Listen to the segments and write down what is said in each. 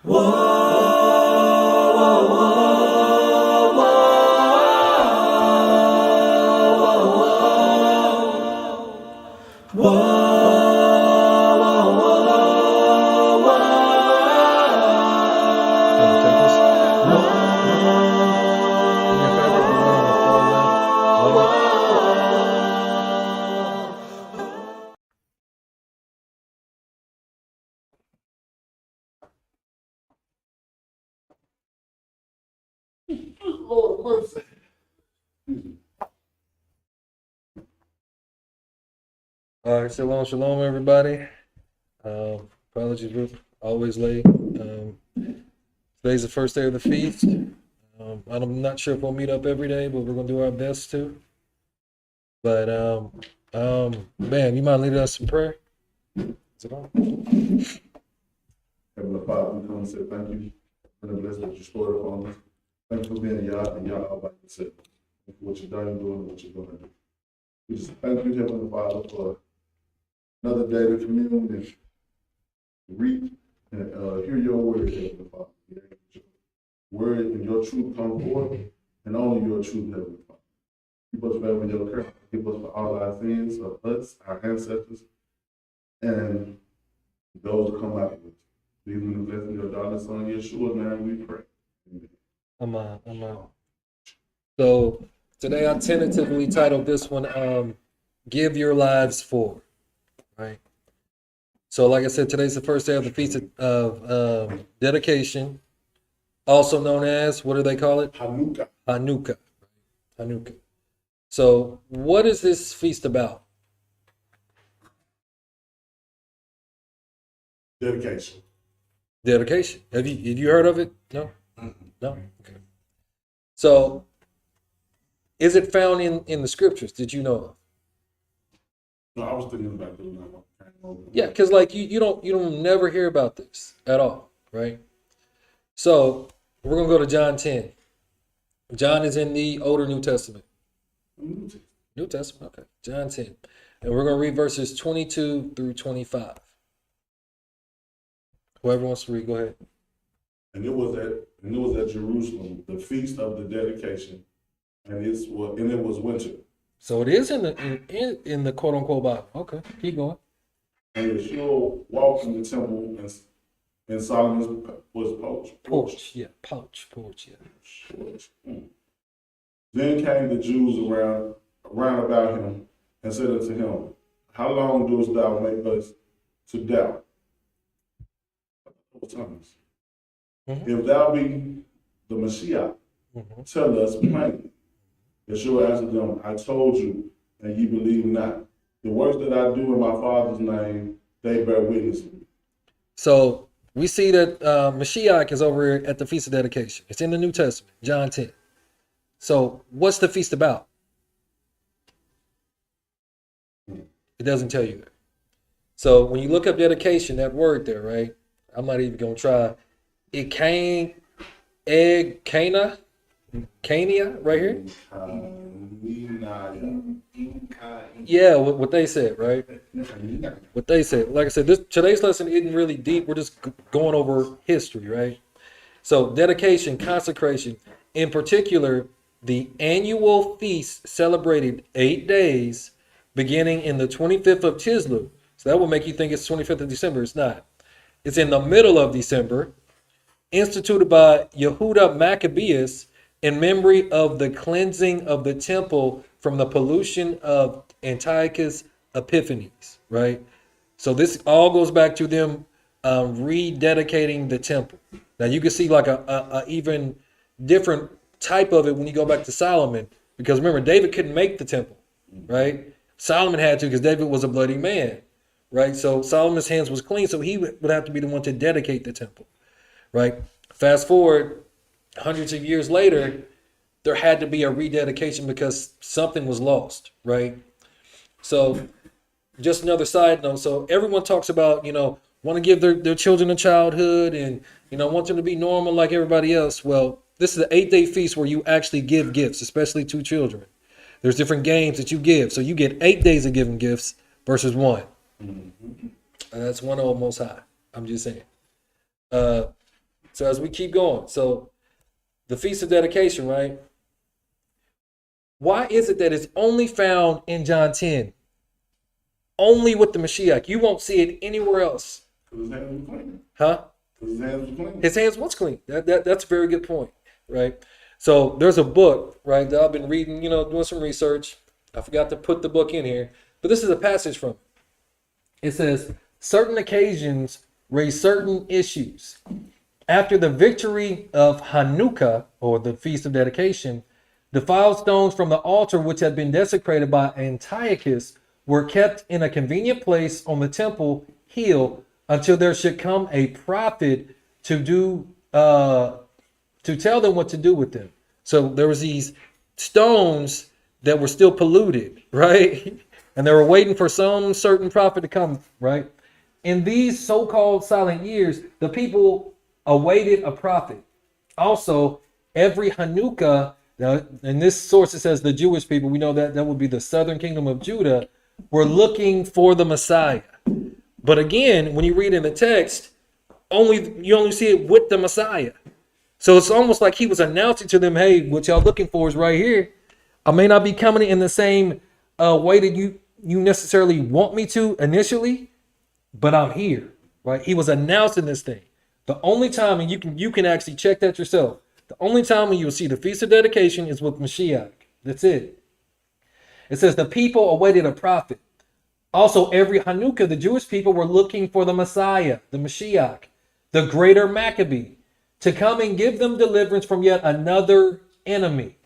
Lord mercy. All right, shalom, everybody. Apologies, we're always late. Today's the first day of the feast. I'm not sure if we'll meet up every day, but we're gonna do our best to. But man, you mind leading us in prayer? Is it on? Heavenly Father, we come and say thank you for the blessing that you stored upon us. Thank you for being Yah and Yah all by yourself. Thank you for what you've done and doing and what you're going to do. We just thank you, Heavenly Father, for another day to commune and read and hear your word, Heavenly Father. Your word and your truth come forth, and only your truth, Heavenly Father. Keep us forever in your care. Keep us for all our sins of us, our ancestors, and those who come after us. These are the blessings of your daughter, son, Yeshua, name we pray. Amen. I'm on. So today I tentatively titled this one, Give Your Lives For, right? So like I said, today's the first day of the Feast of Dedication, also known as, what do they call it? Hanukkah. Hanukkah. So what is this feast about? Dedication. Have you heard of it? No? No? Okay. So is it found in the scriptures? Did you know of? No, I was thinking about doing that. Yeah, because like you don't never hear about this at all, right? So we're gonna go to John 10. John is in the older New Testament. New Testament, okay. John 10. And we're gonna read verses 22 through 25. Whoever wants to read, go ahead. And it was at Jerusalem, the feast of the dedication, and it was winter. So it is in the quote unquote Bible. Okay, keep going. And Yeshua walked in the temple, and Solomon's was Porch, yeah. Then came the Jews around about him and said unto him, How long dost thou make us to doubt? Thomas. If thou be the Messiah, tell us plainly. Yeshua answered them, I told you, and ye believe not. The works that I do in my Father's name, they bear witness to me. So we see that Mashiach is over at the Feast of Dedication. It's in the New Testament, John 10. So what's the feast about? It doesn't tell you that. So when you look up dedication, that word there, right? I'm not even going to try. It came, Cana, right here? Yeah, what they said, right? What they said. Like I said, today's lesson isn't really deep. We're just going over history, right? So dedication, consecration, in particular, the annual feast celebrated 8 days, beginning in the 25th of Tislu. So that will make you think it's 25th of December. It's not. It's in the middle of December, instituted by Yehuda Maccabeus in memory of the cleansing of the temple from the pollution of Antiochus Epiphanes, right? So this all goes back to them rededicating the temple. Now you can see like a even different type of it when you go back to Solomon, because remember, David couldn't make the temple, right? Solomon had to because David was a bloody man. Right, so Solomon's hands was clean, so he would have to be the one to dedicate the temple, right? Fast forward hundreds of years later, there had to be a rededication because something was lost, right? So just another side note. So everyone talks about, want to give their children a childhood and, want them to be normal like everybody else. Well, this is the 8-day feast where you actually give gifts, especially to children. There's different games that you give. So you get 8 days of giving gifts versus 1. And that's one of the Most High. I'm just saying. So as we keep going, so the Feast of Dedication, right? Why is it that it's only found in John 10? Only with the Mashiach. You won't see it anywhere else. Because his hands were clean. Huh? Because his hands were clean. His hands was clean. That's a very good point, right? So there's a book, right, that I've been reading, doing some research. I forgot to put the book in here, but this is a passage from it. It says, certain occasions raise certain issues. After the victory of Hanukkah, or the Feast of Dedication, defiled stones from the altar which had been desecrated by Antiochus were kept in a convenient place on the temple hill until there should come a prophet to tell them what to do with them. So there was these stones that were still polluted, right? And they were waiting for some certain prophet to come, right? In these so-called silent years, the people awaited a prophet. Also, every Hanukkah, in this source it says the Jewish people, we know that would be the southern kingdom of Judah, were looking for the Messiah. But again, when you read in the text, you only see it with the Messiah. So it's almost like he was announcing to them, hey, what y'all looking for is right here. I may not be coming in the same way that you necessarily want me to initially, but I'm here, right? He was announcing this thing. The only time, and you can actually check that yourself, the only time when you'll see the Feast of Dedication is with Mashiach. That's it. It says the people awaited a prophet. Also, every Hanukkah, the Jewish people were looking for the Messiah, the Mashiach, the greater Maccabee, to come and give them deliverance from yet another enemy.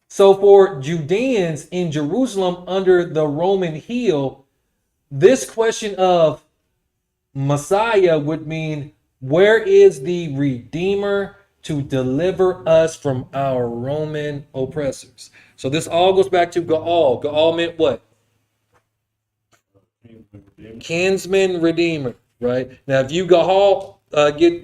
So for Judeans in Jerusalem under the Roman heel, this question of Messiah would mean, where is the Redeemer to deliver us from our Roman oppressors? So this all goes back to Gaal. Gaal meant what? Kinsman Redeemer, right? Now, if you get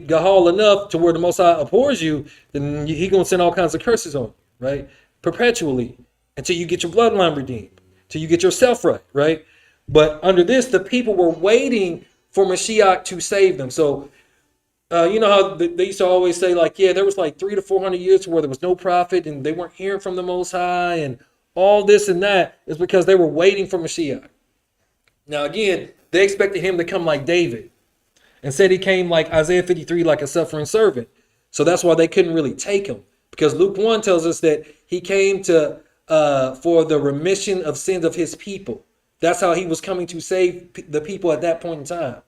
Gaal enough to where the Most High abhors you, then He gonna send all kinds of curses on you, right? Perpetually, until you get your bloodline redeemed, till you get yourself right, right? But under this, the people were waiting for Mashiach to save them. So, you know how they used to always say, like, yeah, there was like 300 to 400 years where there was no prophet and they weren't hearing from the Most High and all this and that is because they were waiting for Mashiach. Now, again, they expected him to come like David. Instead, he came like Isaiah 53, like a suffering servant. So that's why they couldn't really take him. Because Luke 1 tells us that he came to for the remission of sins of his people. That's how he was coming to save the people at that point in time.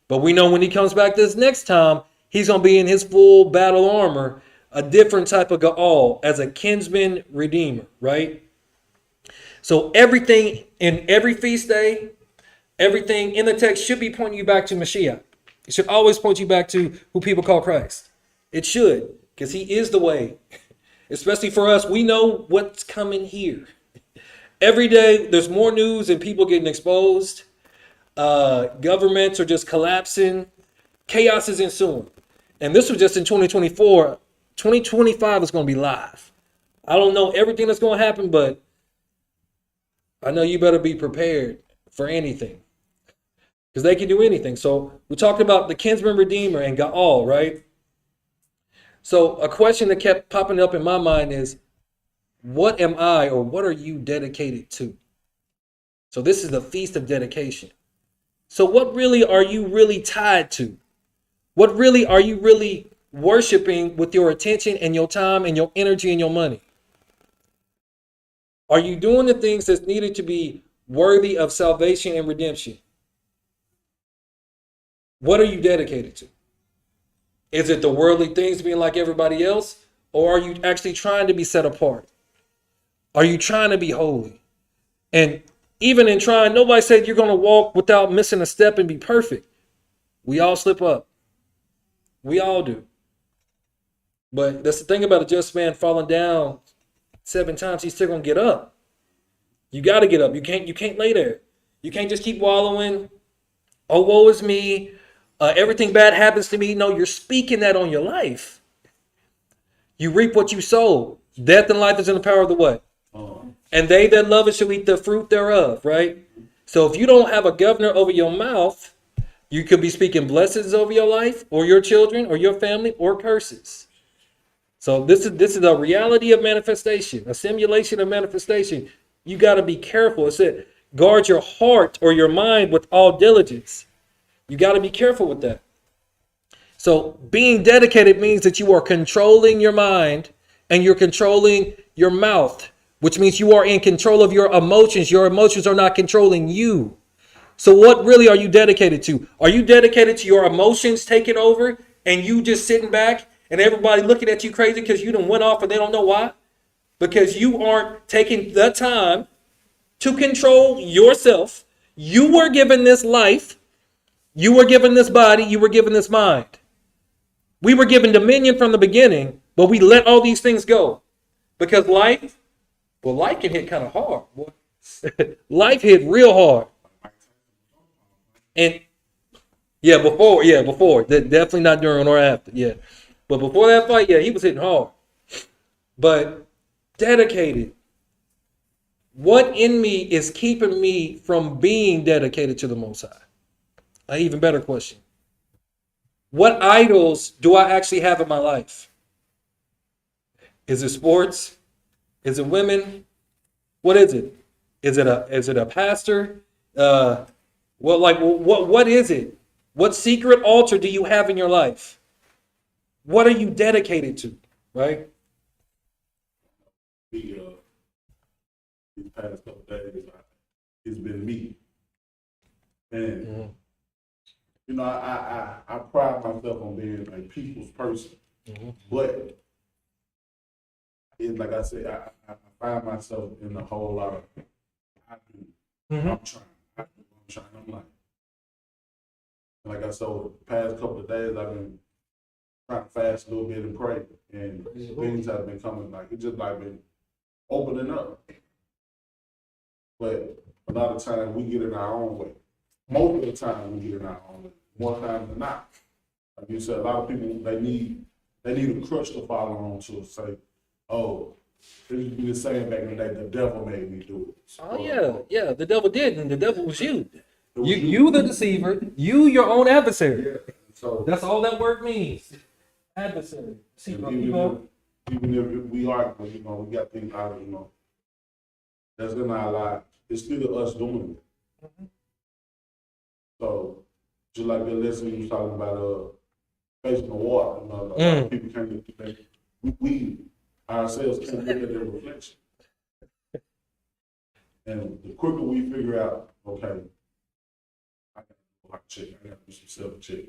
But we know when he comes back this next time, he's going to be in his full battle armor, a different type of Gaal, as a kinsman redeemer, right? So everything in every feast day, everything in the text should be pointing you back to Mashiach. It should always point you back to who people call Christ. It should, because he is the way. Especially for us, we know what's coming here. Every day, there's more news and people getting exposed. Governments are just collapsing. Chaos is ensuing. And this was just in 2024. 2025 is going to be live. I don't know everything that's going to happen, but I know you better be prepared for anything. Because they can do anything. So we talked about the kinsman redeemer and Gaal, right? So a question that kept popping up in my mind is, what am I, or what are you dedicated to? So this is the Feast of Dedication. So what really are you really tied to? What really are you really worshiping with your attention and your time and your energy and your money? Are you doing the things that's needed to be worthy of salvation and redemption? What are you dedicated to? Is it the worldly things being like everybody else? Or are you actually trying to be set apart? Are you trying to be holy? And even in trying, nobody said you're going to walk without missing a step and be perfect. We all slip up. We all do. But that's the thing about a just man falling down 7 times, he's still going to get up. You got to get up. You can't lay there. You can't just keep wallowing. Oh, woe is me. Everything bad happens to me. No, you're speaking that on your life. You reap what you sow. Death and life is in the power of the what? And they that love it shall eat the fruit thereof, right? So if you don't have a governor over your mouth, You could be speaking blessings over your life or your children or your family or curses. So this is a reality of manifestation, a simulation of manifestation. You got to be careful. It said, guard your heart or your mind with all diligence. You got to be careful with that. So being dedicated means that you are controlling your mind and you're controlling your mouth, which means you are in control of your emotions. Your emotions are not controlling you. So what really are you dedicated to? Are you dedicated to your emotions taking over and you just sitting back and everybody looking at you crazy because you done went off and they don't know why? Because you aren't taking the time to control yourself. You were given this life. You were given this body. You were given this mind. We were given dominion from the beginning, but we let all these things go because life can hit kind of hard. Boy. Life hit real hard. And before. Definitely not during or after. Yeah. But before that fight, yeah, he was hitting hard. But dedicated. What in me is keeping me from being dedicated to the Most High? An even better question. What idols do I actually have in my life? Is it sports? Is it women? What is it? Is it a pastor? What is it? What secret altar do you have in your life? What are you dedicated to? Right? These past couple days, it's been me. And you know, I pride myself on being a people's person. But it's like I said, I find myself in a whole lot of I do. I'm trying. I'm like I said, the past couple of days I've been trying to fast a little bit and pray. And things have been coming it just been opening up. But a lot of times we get in our own way. Most of the time we get in our own way. More times than not. Like you said, a lot of people they need a crutch to follow on to say, oh, it used to be the same back in the day, the devil made me do it. So, yeah, the devil didn't. The devil was you. You the deceiver. You your own adversary. Yeah. So that's all that word means. Adversary. Even if we are, we got things out of, that's in our lives. It's still us doing it. So, just like the lesson you was talking about, facing the water, a lot of people can't get that. We ourselves can't look at their reflection. And the quicker we figure out, okay, I got to go check, I got to do some self-check.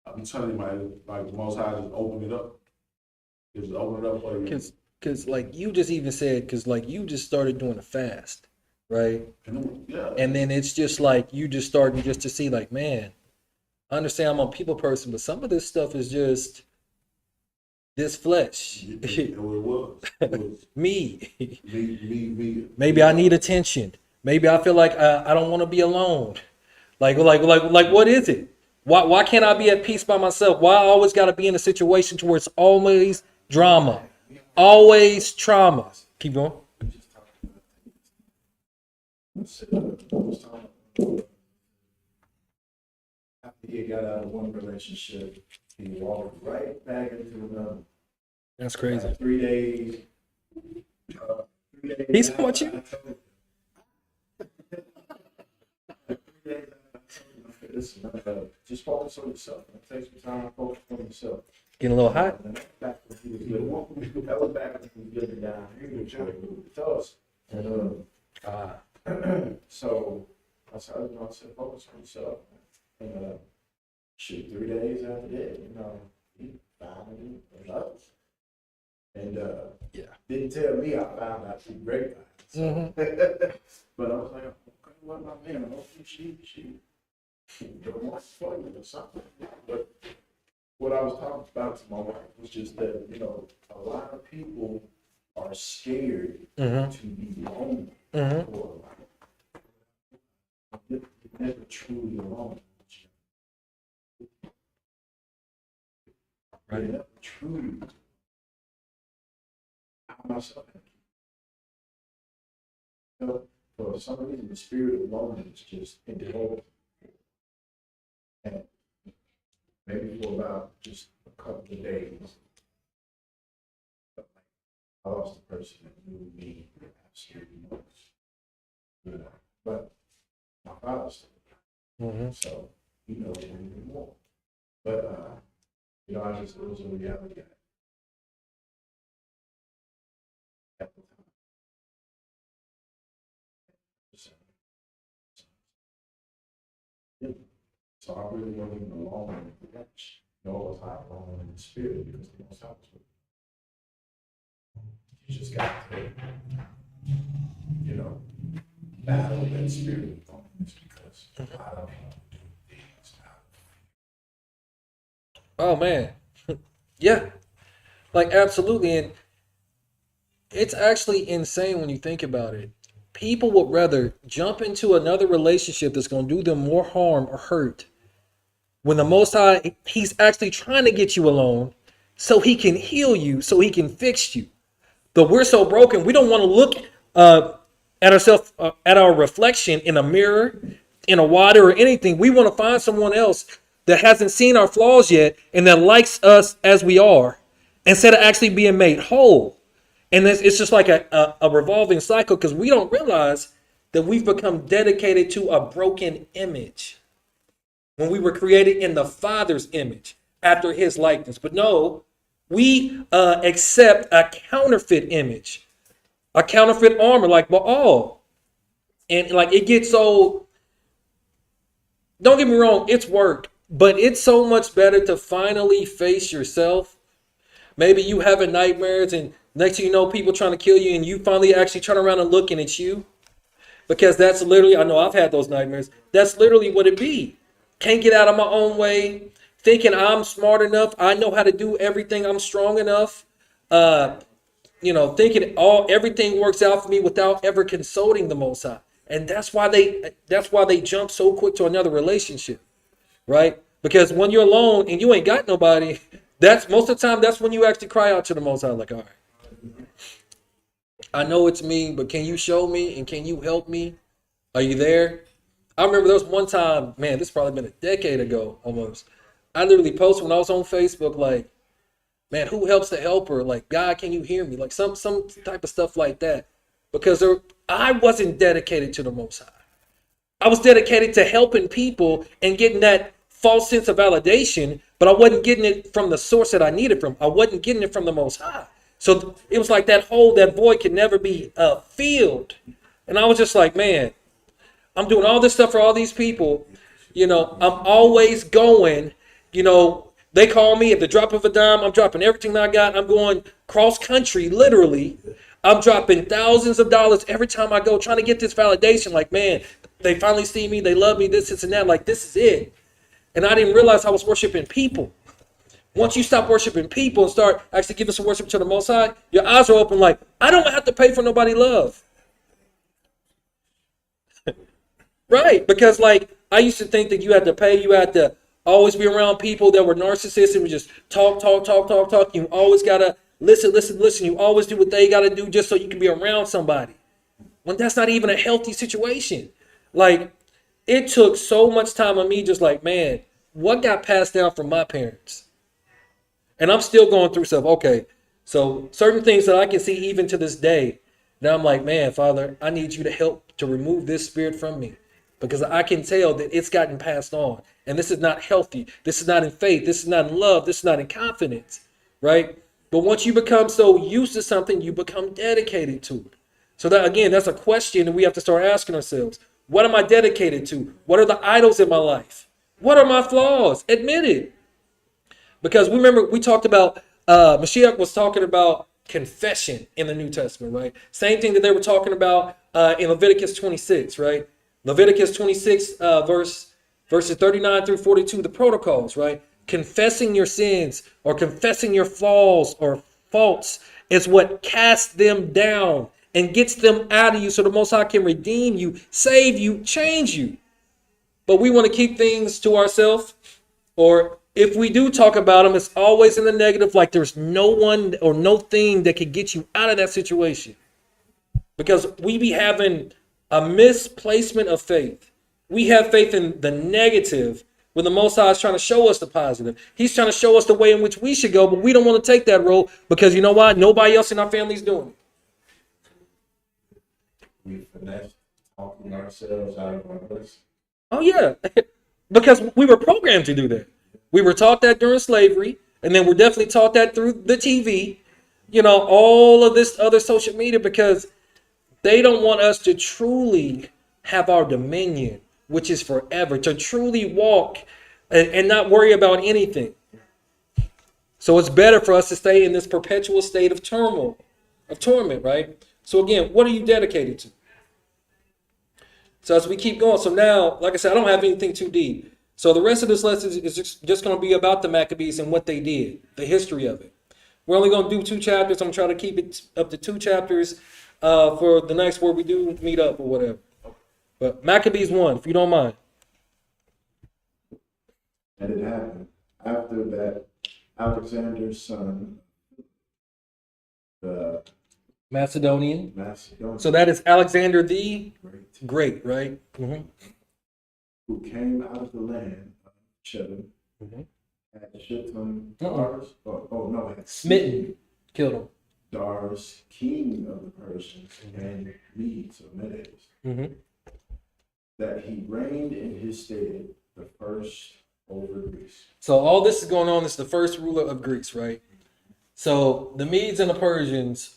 I'm telling you, the Most High just open it up. Just open it up for you. Because like you just even said, because like you just started doing a fast, right? And then it's just like you just starting just to see like, man, I understand I'm a people person, but some of this stuff is just this flesh. It was. Me. Me. Maybe I need attention. Maybe I feel like I don't want to be alone. Like what is it? Why can't I be at peace by myself? Why I always got to be in a situation to where it's always drama, always trauma? Keep going. After he got out of one relationship, he walked right back into another. That's crazy. Like 3 days. He's how about you? Listen, just focus on yourself. Take some time to focus on yourself. Getting a little hot. That was back when he was getting down. He was trying to move the toes. And so I said, focus on yourself. And shoot, 3 days after that, he found others. And didn't tell me I found out through grapevine. So. But I was like, okay, what about me? Hopefully she wants for you or something. But what I was talking about to my wife was just that, a lot of people are scared to be lonely for a while. You're never truly alone. Right. You're never truly. I myself, for some reason, the spirit of loneliness just involved. And maybe for about just a couple of days, I lost a person that knew me absolutely much. You know, but my father still, Mm-hmm. so he knows me even more. But you know, it was a reality at the time. So, yeah. So I really wasn't even alone in the flesh, nor was I alone in the spirit, because the Most High was with me. You just got to, you know, battle that spirit of loneliness, because a lot of people do things out Oh man, yeah, like absolutely, and it's actually insane when you think about it. People would rather jump into another relationship that's going to do them more harm or hurt when the Most High, He's actually trying to get you alone so He can heal you, so He can fix you. But we're so broken, we don't want to look at ourselves, at our reflection in a mirror, in a water, or anything. We want to find someone else that hasn't seen our flaws yet and that likes us as we are, instead of actually being made whole. And it's just like a revolving cycle, because we don't realize that we've become dedicated to a broken image when we were created in the Father's image after His likeness. But no, we accept a counterfeit image, a counterfeit armor like Baal. And like it gets so, don't get me wrong, it's work, but it's so much better to finally face yourself. Maybe you having nightmares and next thing you know, people trying to kill you, and you finally actually turn around and looking at you. Because that's literally, I know I've had those nightmares. That's literally what it be. Can't get out of my own way, thinking I'm smart enough, I know how to do everything, I'm strong enough. Thinking everything works out for me without ever consulting the Most High. And that's why they jump so quick to another relationship, right? Because when you're alone and you ain't got nobody, that's most of the time that's when you actually cry out to the Most High, like, all right, I know it's me, but can you show me and can you help me? Are you there? I remember there was one time, man, this probably been a decade ago almost. I literally posted when I was on Facebook, like, man, who helps the helper? Like, God, can you hear me? Like some type of stuff like that. Because I wasn't dedicated to the Most High. I was dedicated to helping people and getting that false sense of validation, but I wasn't getting it from the source that I needed from. I wasn't getting it from the Most High. So it was like that hole, that void could never be filled. And I was just like, man, I'm doing all this stuff for all these people. I'm always going, they call me at the drop of a dime. I'm dropping everything that I got. I'm going cross country, literally. I'm dropping thousands of dollars every time I go, trying to get this validation. Like, man, they finally see me. They love me, this, and that. Like, this is it. And I didn't realize I was worshiping people. Once you stop worshiping people and start actually giving some worship to the Most High, your eyes are open like, I don't have to pay for nobody love. Right, because like I used to think that you had to pay, you had to always be around people that were narcissists and would just talk, talk, talk, talk, talk. You always gotta listen, listen, listen. You always do what they gotta do just so you can be around somebody. When that's not even a healthy situation. Like, it took so much time on me, just like, man, what got passed down from my parents? And I'm still going through stuff. Okay, so certain things that I can see even to this day. Now I'm like, man, Father, I need you to help to remove this spirit from me. Because I can tell that it's gotten passed on. And this is not healthy. This is not in faith. This is not in love. This is not in confidence. Right? But once you become so used to something, you become dedicated to it. So that, again, that's a question that we have to start asking ourselves. What am I dedicated to? What are the idols in my life? What are my flaws? Admit it. Because we talked about, Mashiach was talking about confession in the New Testament, right? Same thing that they were talking about in Leviticus 26, right? Leviticus 26, verses 39 through 42, the protocols, right? Confessing your sins or confessing your flaws or faults is what casts them down and gets them out of you so the Most High can redeem you, save you, change you. But we want to keep things to ourselves, or if we do talk about them, it's always in the negative, like there's no one or no thing that could get you out of that situation. Because we be having a misplacement of faith. We have faith in the negative when the Most High is trying to show us the positive. He's trying to show us the way in which we should go, but we don't want to take that road because you know why? Nobody else in our family is doing it. We finesse talking ourselves out of our place. Oh, yeah. Because we were programmed to do that. We were taught that during slavery, and then we're definitely taught that through the TV, all of this other social media, because they don't want us to truly have our dominion, which is forever, to truly walk and not worry about anything. So it's better for us to stay in this perpetual state of turmoil, of torment, right? So again, what are you dedicated to? So as we keep going, so now, like I said, I don't have anything too deep. So the rest of this lesson is just going to be about the Maccabees and what they did, the history of it. We're only going to do 2 chapters. I'm trying to keep it up to 2 chapters for the next where we do meet up or whatever. But Maccabees 1, if you don't mind. And it happened after that Alexander's son, the Macedonian. Macedonian, So that is Alexander the Great, right? Mm-hmm. who came out of the land of Shittim, had Shittim Dars, had Smitten, killed him. Dars, king of the Persians, and Medes or Medes, that he reigned in his stead the first over Greece. So all this is going on. This is the first ruler of Greece, right? So the Medes and the Persians,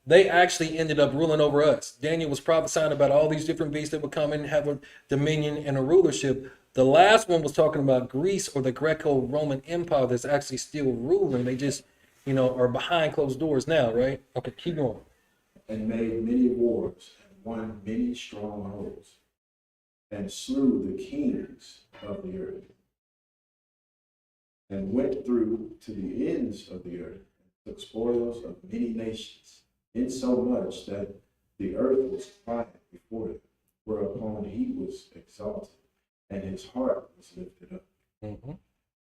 they actually ended up ruling over us. Daniel was prophesying about all these different beasts that would come in and have a dominion and a rulership. The last one was talking about Greece, or the Greco-Roman Empire, that's actually still ruling. They just, are behind closed doors now, right? Okay, keep going. And made many wars, and won many strongholds, and slew the kings of the earth, and went through to the ends of the earth, and took spoils of many nations, insomuch that the earth was quiet before him, whereupon he was exalted, and his heart was lifted up.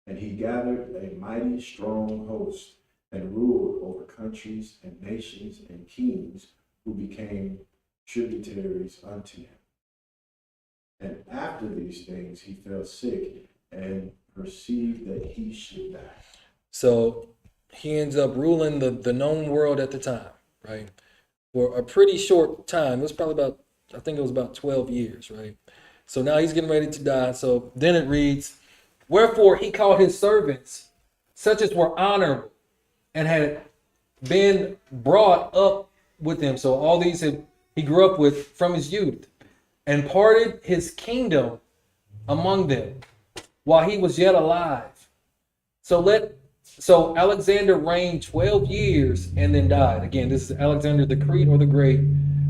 And he gathered a mighty strong host, and ruled over countries and nations and kings, who became tributaries unto him. And after these things he fell sick, and perceived that he should die. So he ends up ruling the known world at the time, right? For a pretty short time. It was probably I think it was about 12 years, right? So now he's getting ready to die. So then it reads, wherefore he called his servants, such as were honorable, and had been brought up with him. So all these he grew up with from his youth, and parted his kingdom among them while he was yet alive. So Alexander reigned 12 years and then died. Again, this is Alexander the Great, or the Great,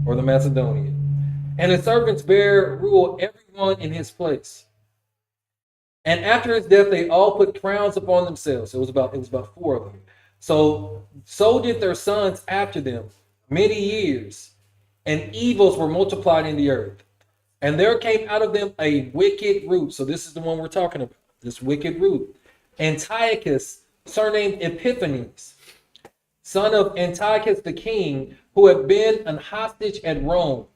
or the Macedonian. And his servants bare rule everyone in his place. And after his death, they all put crowns upon themselves. It was about 4 of them. So did their sons after them many years, and evils were multiplied in the earth. And there came out of them a wicked root. So this is the one we're talking about, this wicked root. Antiochus, surnamed Epiphanes, son of Antiochus the king, who had been an hostage at Rome.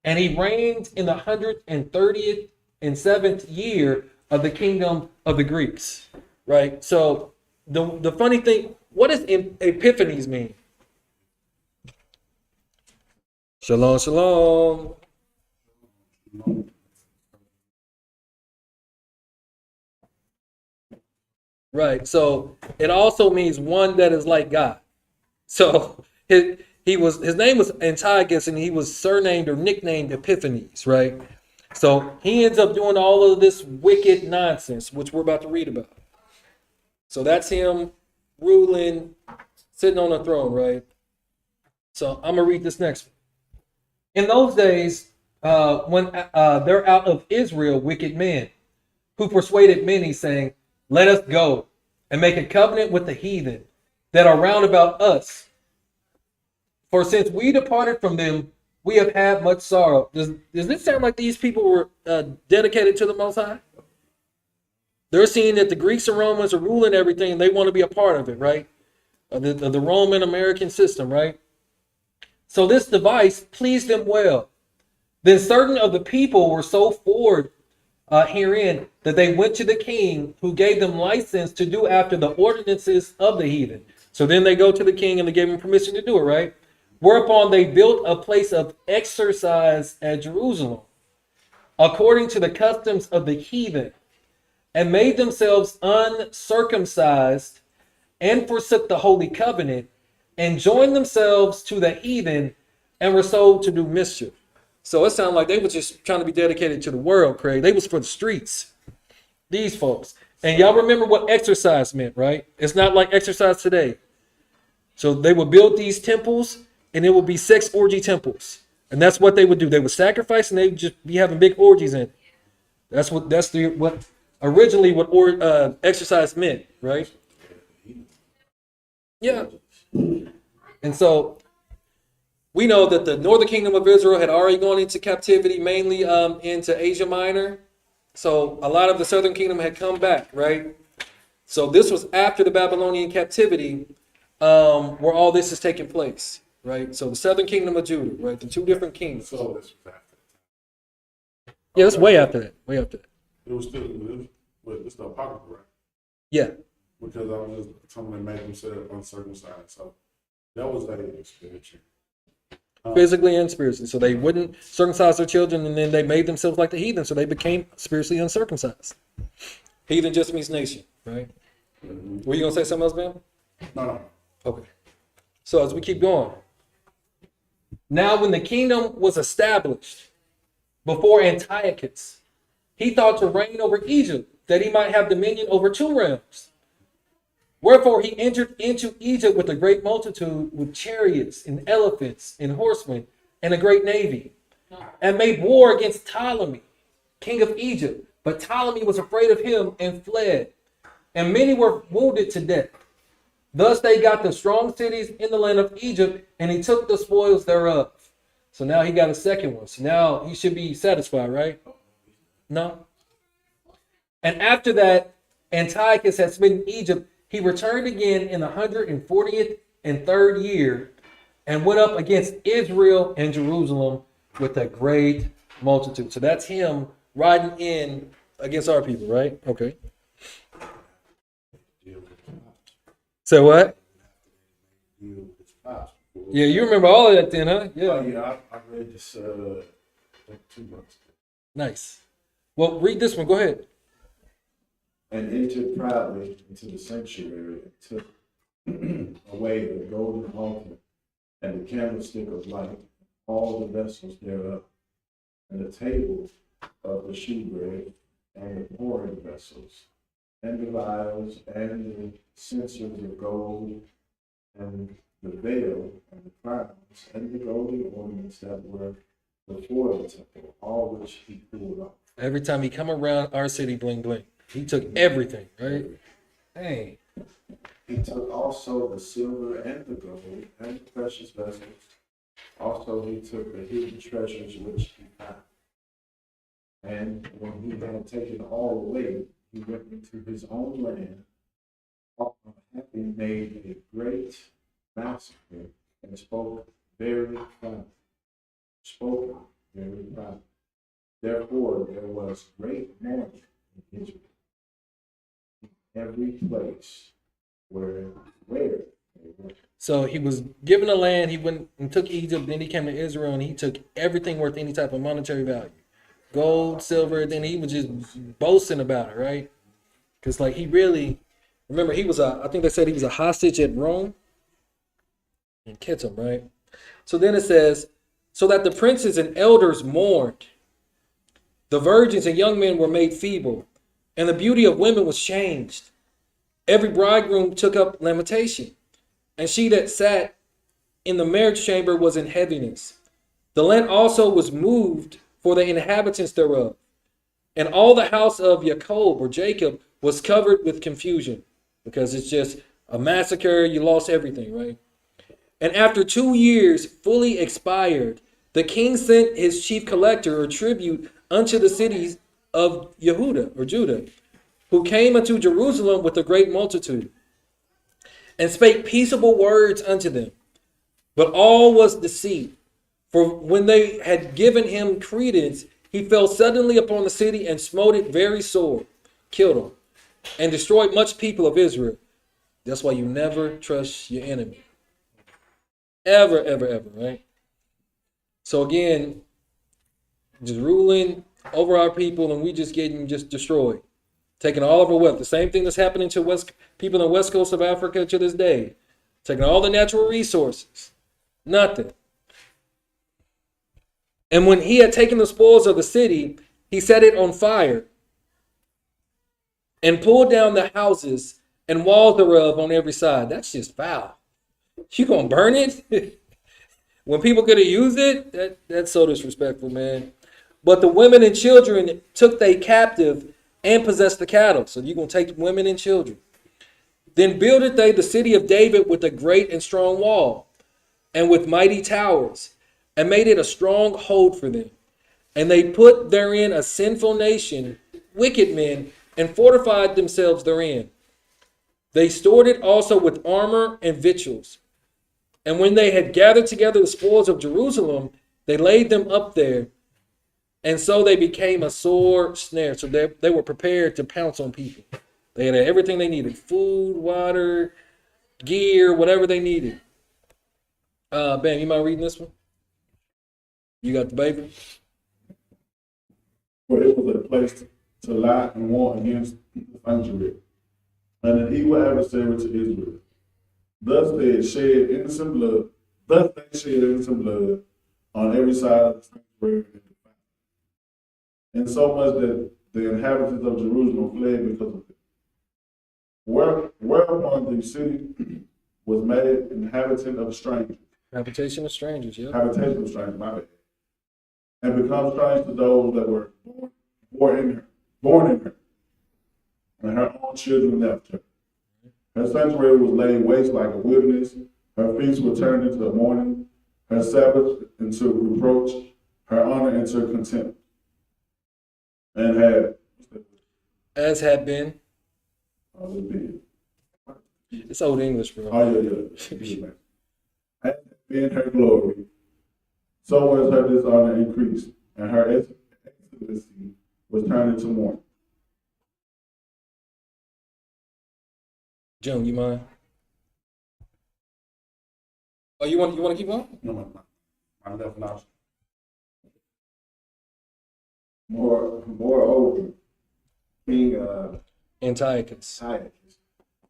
And he reigned in the 137th year of the kingdom of the Greeks. Right? So the funny thing, what does Epiphanes mean? Shalom, shalom. Right. So it also means one that is like God. So his name was Antiochus, and he was surnamed or nicknamed Epiphanes, right? So he ends up doing all of this wicked nonsense, which we're about to read about. So that's him ruling, sitting on a throne, right? So I'm gonna read this next one. In those days, when they're out of Israel, wicked men, who persuaded many, saying, let us go and make a covenant with the heathen that are round about us. For since we departed from them, we have had much sorrow. Does this sound like these people were dedicated to the Most High? They're seeing that the Greeks and Romans are ruling everything, and they want to be a part of it, right? The Roman American system, right? So this device pleased them well. Then certain of the people were so forward herein that they went to the king who gave them license to do after the ordinances of the heathen. So then they go to the king and they gave him permission to do it, right? Whereupon they built a place of exercise at Jerusalem, according to the customs of the heathen, and made themselves uncircumcised, and forsook the holy covenant, and joined themselves to the heathen, and were sold to do mischief. So it sounded like they were just trying to be dedicated to the world, Craig. They was for the streets, these folks. And y'all remember what exercise meant, right? It's not like exercise today. So they would build these temples, and it would be sex orgy temples. And that's what they would do. They would sacrifice, and they would just be having big orgies in it. What originally what exercise meant, right? Yeah. And so we know that the northern kingdom of Israel had already gone into captivity, mainly into Asia Minor. So a lot of the southern kingdom had come back, right? So this was after the Babylonian captivity, where all this is taking place, right? So the southern kingdom of Judah, right? The two different kingdoms. So this was after. Yeah, it's way after that. Way after that. It was still, but it's the apocrypha, right? Yeah. Because I was just telling them to make themselves uncircumcised. So that was their spiritual. Physically and spiritually. So they wouldn't circumcise their children, and then they made themselves like the heathen, so they became spiritually uncircumcised. Heathen just means nation, right? Were you going to say something else, Ben? No. Okay. So as we keep going. Now when the kingdom was established before Antiochus, he thought to reign over Egypt, that he might have dominion over two realms. Wherefore he entered into Egypt with a great multitude, with chariots and elephants and horsemen, and a great navy, and made war against Ptolemy, king of Egypt. But Ptolemy was afraid of him and fled, and many were wounded to death. Thus they got the strong cities in the land of Egypt, and he took the spoils thereof. So now he got a second one. So now he should be satisfied, right? No. And after that, Antiochus had smitten Egypt. He returned again in the 140th and third year, and went up against Israel and Jerusalem with a great multitude. So that's him riding in against our people, right? Okay. So what? Yeah, you remember all of that then, huh? Yeah. Yeah, I read this like 2 months ago. Nice. Well, read this one. Go ahead. And entered proudly into the sanctuary and took away the golden altar and the candlestick of light, all the vessels thereof, and the table of the shewbread, and the pouring vessels, and the vials, and the censers of gold, and the veil, and the crowns, and the golden ornaments that were before the temple, all which he pulled off. Every time he come around our city, bling bling. He took everything, right? Hey. He took also the silver and the gold and the precious vessels. Also he took the hidden treasures which he found. And when he had taken all away, he went into his own land, having made a great massacre, and spoke very proud. Therefore there was great mourning in Israel, every place where they were. So he was given a land, he went and took Egypt, then he came to Israel, and he took everything worth any type of monetary value. Gold, silver, then he was just boasting about it, right? Because like he really, remember I think they said he was a hostage at Rome and kept him, right? So then it says, so that the princes and elders mourned, the virgins and young men were made feeble, and the beauty of women was changed. Every bridegroom took up lamentation, and she that sat in the marriage chamber was in heaviness. The land also was moved for the inhabitants thereof. And all the house of Jacob or Jacob was covered with confusion, because it's just a massacre. You lost everything, right? And after 2 years fully expired, the king sent his chief collector or tribute unto the cities of Yehuda or Judah, who came unto Jerusalem with a great multitude, and spake peaceable words unto them. But all was deceit. For when they had given him credence, He fell suddenly upon the city and smote it very sore, killed him, and destroyed much people of Israel. That's why you never trust your enemy. Ever, ever, ever, right? So again, just ruling over our people and we just getting just destroyed. Taking all of our wealth. The same thing that's happening to people on the west coast of Africa to this day. Taking all the natural resources. Nothing. And when he had taken the spoils of the city, he set it on fire and pulled down the houses and walls thereof on every side. That's just foul. You gonna burn it? When people could have used it? That's so disrespectful, man. But the women and children took they captive and possessed the cattle. So you're gonna take women and children. Then builded they the city of David with a great and strong wall, and with mighty towers, and made it a strong hold for them. And they put therein a sinful nation, wicked men, and fortified themselves therein. They stored it also with armor and victuals. And when they had gathered together the spoils of Jerusalem, they laid them up there. And so they became a sore snare. So they were prepared to pounce on people. They had everything they needed. Food, water, gear, whatever they needed. Bam, you mind reading this one? You got the baby? For it was a place to lie and war against the sanctuary, and an evil adversary to Israel. Thus they shed innocent blood on every side of the sanctuary, and so much that the inhabitants of Jerusalem fled because of it. Whereupon the city was made inhabitant of strangers. Habitation of strangers, yeah. Habitation of strangers, my bad. And become strange to those that were born in her. And her own children left her. Her sanctuary was laid waste like a wilderness. Her feasts were turned into a mourning. Her Sabbath into reproach. Her honor into contempt. And had, as had been. It's It's old English, bro. yeah. Had been her glory. So was her dishonor increased, and her excellency was turned into mourning. June, you mind? Oh, you want to keep going? No, my left nostril. Moreover, King Antiochus. Antiochus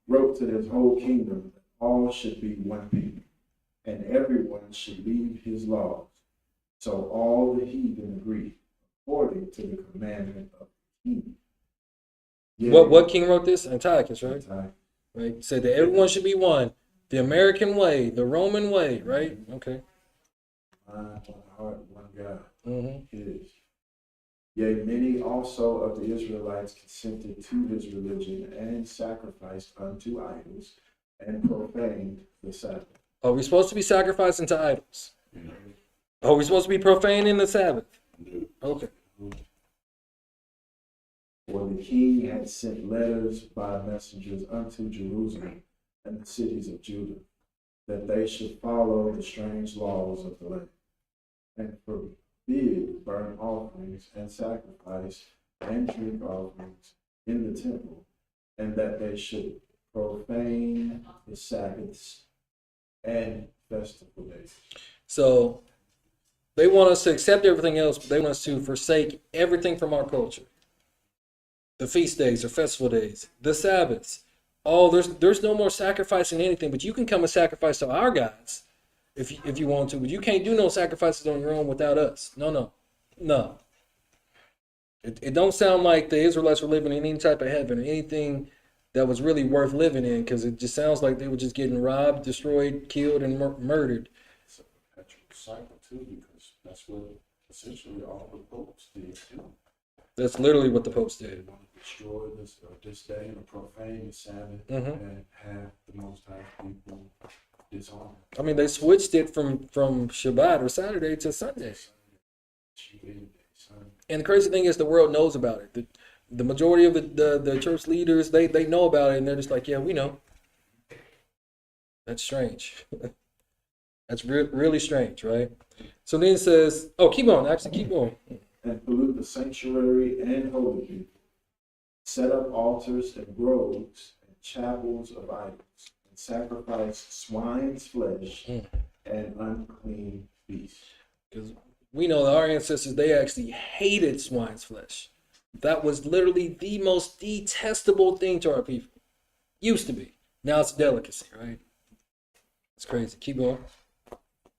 wrote to his whole kingdom that all should be one people, and everyone should leave his laws. So all the heathen agreed, according to the commandment of the king. Yeah, What king wrote this? Antiochus, right? Antiochus. Right. Said that everyone should be one. The American way, the Roman way, right? Okay. One heart, one God. Mm-hmm. His. Yea, many also of the Israelites consented to his religion and sacrificed unto idols and profaned the Sabbath. Are we supposed to be sacrificing to idols? Are we supposed to be profaning the Sabbath? Okay. For the king had sent letters by messengers unto Jerusalem and the cities of Judah, that they should follow the strange laws of the land, and forbid burnt offerings and sacrifice and drink offerings in the temple, and that they should profane the Sabbaths and festival days. So they want us to accept everything else, but they want us to forsake everything from our culture. The feast days or festival days, the Sabbaths. Oh, there's no more sacrificing anything, but you can come and sacrifice to our gods if you want to, but you can't do no sacrifices on your own without us. No. It don't sound like the Israelites were living in any type of heaven or anything that was really worth living in, because it just sounds like they were just getting robbed, destroyed, killed, and murdered. It's a perpetual cycle too, because that's what essentially all the popes did too. That's literally what the popes did. They want to destroy this day and profane the Sabbath Mhm. and have the Most High people dishonor. I mean, they switched it from Shabbat or Saturday to Sunday. And the crazy thing is, the world knows about it. The majority of the church leaders, they know about it, and they're just like, yeah, we know. That's strange. That's really strange, right? So then it says, oh, keep on. Actually, keep going. and pollute the sanctuary and holy people, set up altars and groves and chapels of idols, and sacrifice swine's flesh and unclean beasts. Because we know that our ancestors, they actually hated swine's flesh. That was literally the most detestable thing to our people. Used to be. Now it's a delicacy, right? It's crazy. Keep going.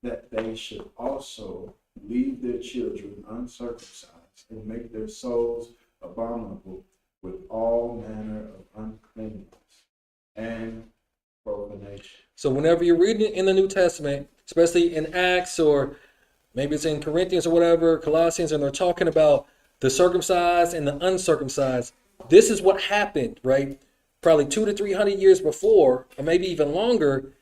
That they should also leave their children uncircumcised and make their souls abominable with all manner of uncleanness and profanation. So whenever you're reading it in the New Testament, especially in Acts or maybe it's in Corinthians or whatever, Colossians, and they're talking about the circumcised and the uncircumcised, this is what happened, right? Probably 200 to 300 years before, or maybe even longer,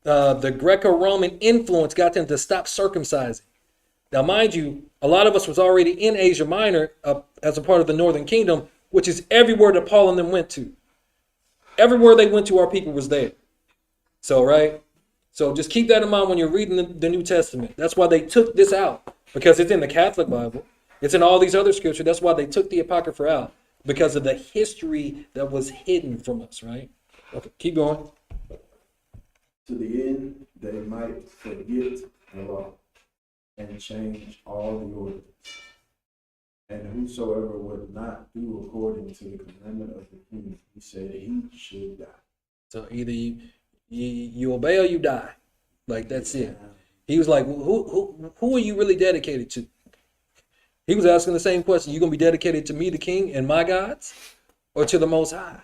the Greco-Roman influence got them to stop circumcising. Now, mind you, a lot of us was already in Asia Minor as a part of the Northern Kingdom, which is everywhere that Paul and them went to. Everywhere they went to, our people was there. So, right? So just keep that in mind when you're reading the New Testament. That's why they took this out, because it's in the Catholic Bible. It's in all these other scriptures. That's why they took the Apocrypha out, because of the history that was hidden from us, right? Okay, keep going. To the end they might forget the law and change all the ordinances. And whosoever would not do according to the commandment of the king, he said he should die. So either you obey or you die. Like, that's it. He was like, who are you really dedicated to? He was asking the same question. You going to be dedicated to me, the king, and my gods, or to the Most High?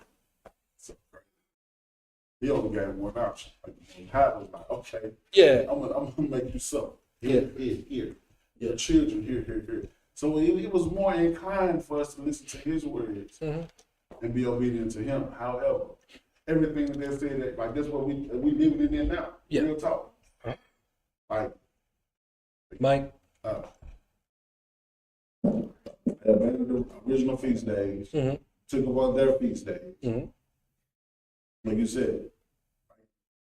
He only got one option. Like, God was like, okay, Yeah. I'm gonna make you so. Yeah. Here. Your children, here. So it was more inclined for us to listen to his words and be obedient to him. However, everything that they said, that, like, that's what we living in there now. Yeah. Real talk. Like, Mike? Abandoned the original feast days, took about their feast days. Like you said,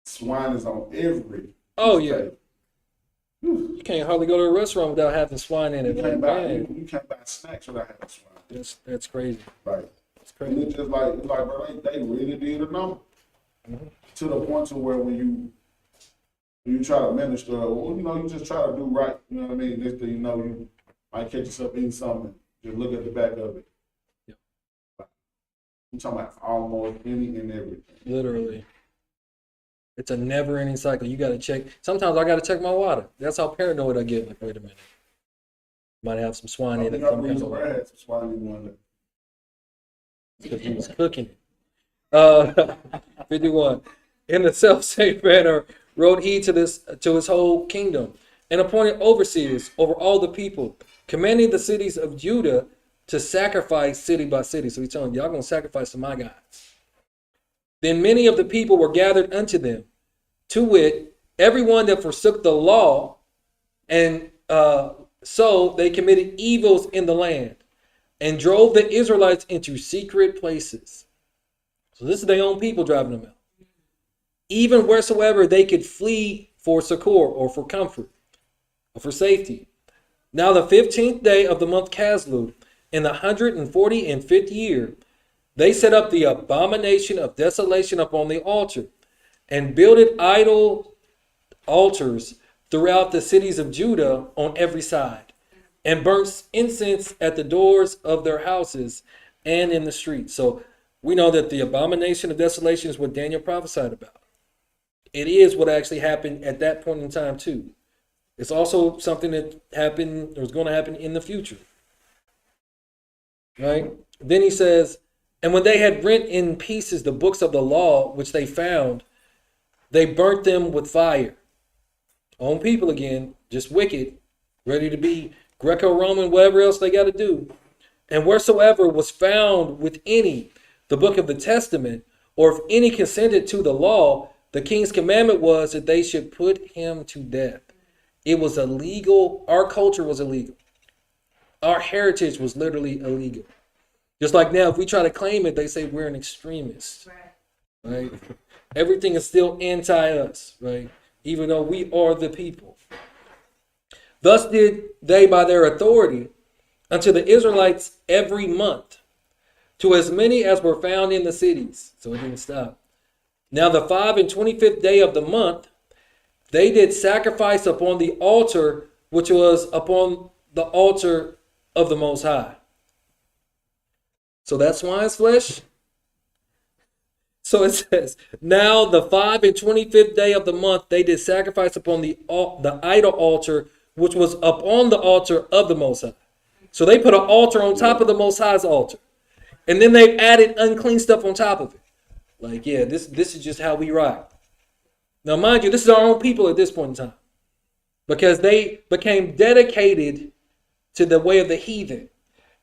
swine is on every. Oh, feast yeah. day. You can't hardly go to a restaurant without having swine in it. You can't buy snacks without having swine. That's crazy. Right. It's And crazy. it's just like, bro, they really did a number. To the point to where when you try to minister, well, you just try to do right. You know what I mean? Next thing you know, you might catch yourself eating something. Just look at the back of it. Yep. I'm talking about almost any and everything. Literally. It's a never-ending cycle. You got to check. Sometimes I got to check my water. That's how paranoid I get. Like, wait a minute. Might have some swine in it. I had some swine in one. Because he was cooking it. 51. In the self-same manner wrote he to his whole kingdom, and appointed overseers over all the people, commanding the cities of Judah to sacrifice city by city. So he's telling y'all going to sacrifice to my gods. Then many of the people were gathered unto them, to wit, everyone that forsook the law, and so they committed evils in the land, and drove the Israelites into secret places. So this is their own people driving them out. Even wheresoever they could flee for succor, or for comfort, or for safety. Now the 15th day of the month Caslu, in the 145th year, they set up the abomination of desolation upon the altar, and builded idol altars throughout the cities of Judah on every side, and burnt incense at the doors of their houses and in the streets. So we know that the abomination of desolation is what Daniel prophesied about. It is what actually happened at that point in time too. It's also something that happened or is going to happen in the future. Right? Then he says, and when they had rent in pieces the books of the law which they found, they burnt them with fire. Own people again, just wicked, ready to be Greco-Roman, whatever else they got to do. And wheresoever was found with any the book of the testament, or if any consented to the law, the king's commandment was that they should put him to death. It was illegal. Our culture was illegal. Our heritage was literally illegal. Just like now, if we try to claim it, they say we're an extremist. Right? Everything is still anti-us, right? Even though we are the people. Thus did they by their authority, unto the Israelites every month, to as many as were found in the cities. So it didn't stop. Now the 25th day of the month, they did sacrifice upon the altar, which was upon the altar of the Most High. So that's swine's flesh. So it says, now the 25th day of the month, they did sacrifice upon the idol altar, which was upon the altar of the Most High. So they put an altar on top of the Most High's altar. And then they added unclean stuff on top of it. Like, yeah, this is just how we rock. Now, mind you, this is our own people at this point in time. Because they became dedicated to the way of the heathen.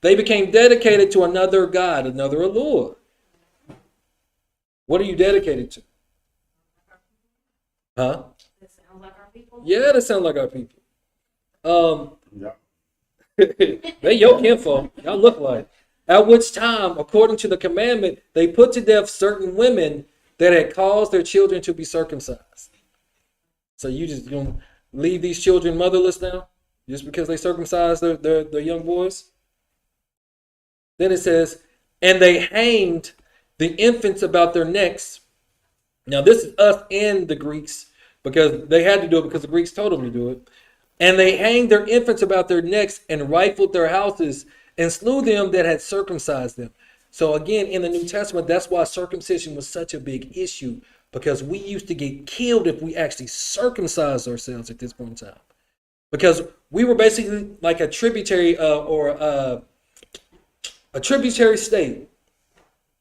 They became dedicated to another God, another Lord. What are you dedicated to? Huh? That sounds like our people. Yeah, that sounds like our people. Yeah. They your kinfolk. Y'all look like. At which time, according to the commandment, they put to death certain women that had caused their children to be circumcised. So you just gonna leave these children motherless now? Just because they circumcised their young boys? Then it says, and they hanged the infants about their necks. Now this is us and the Greeks, because they had to do it because the Greeks told them to do it. And they hanged their infants about their necks and rifled their houses and slew them that had circumcised them. So again, in the New Testament, that's why circumcision was such a big issue, because we used to get killed if we actually circumcised ourselves at this point in time. Because we were basically like a tributary a tributary state.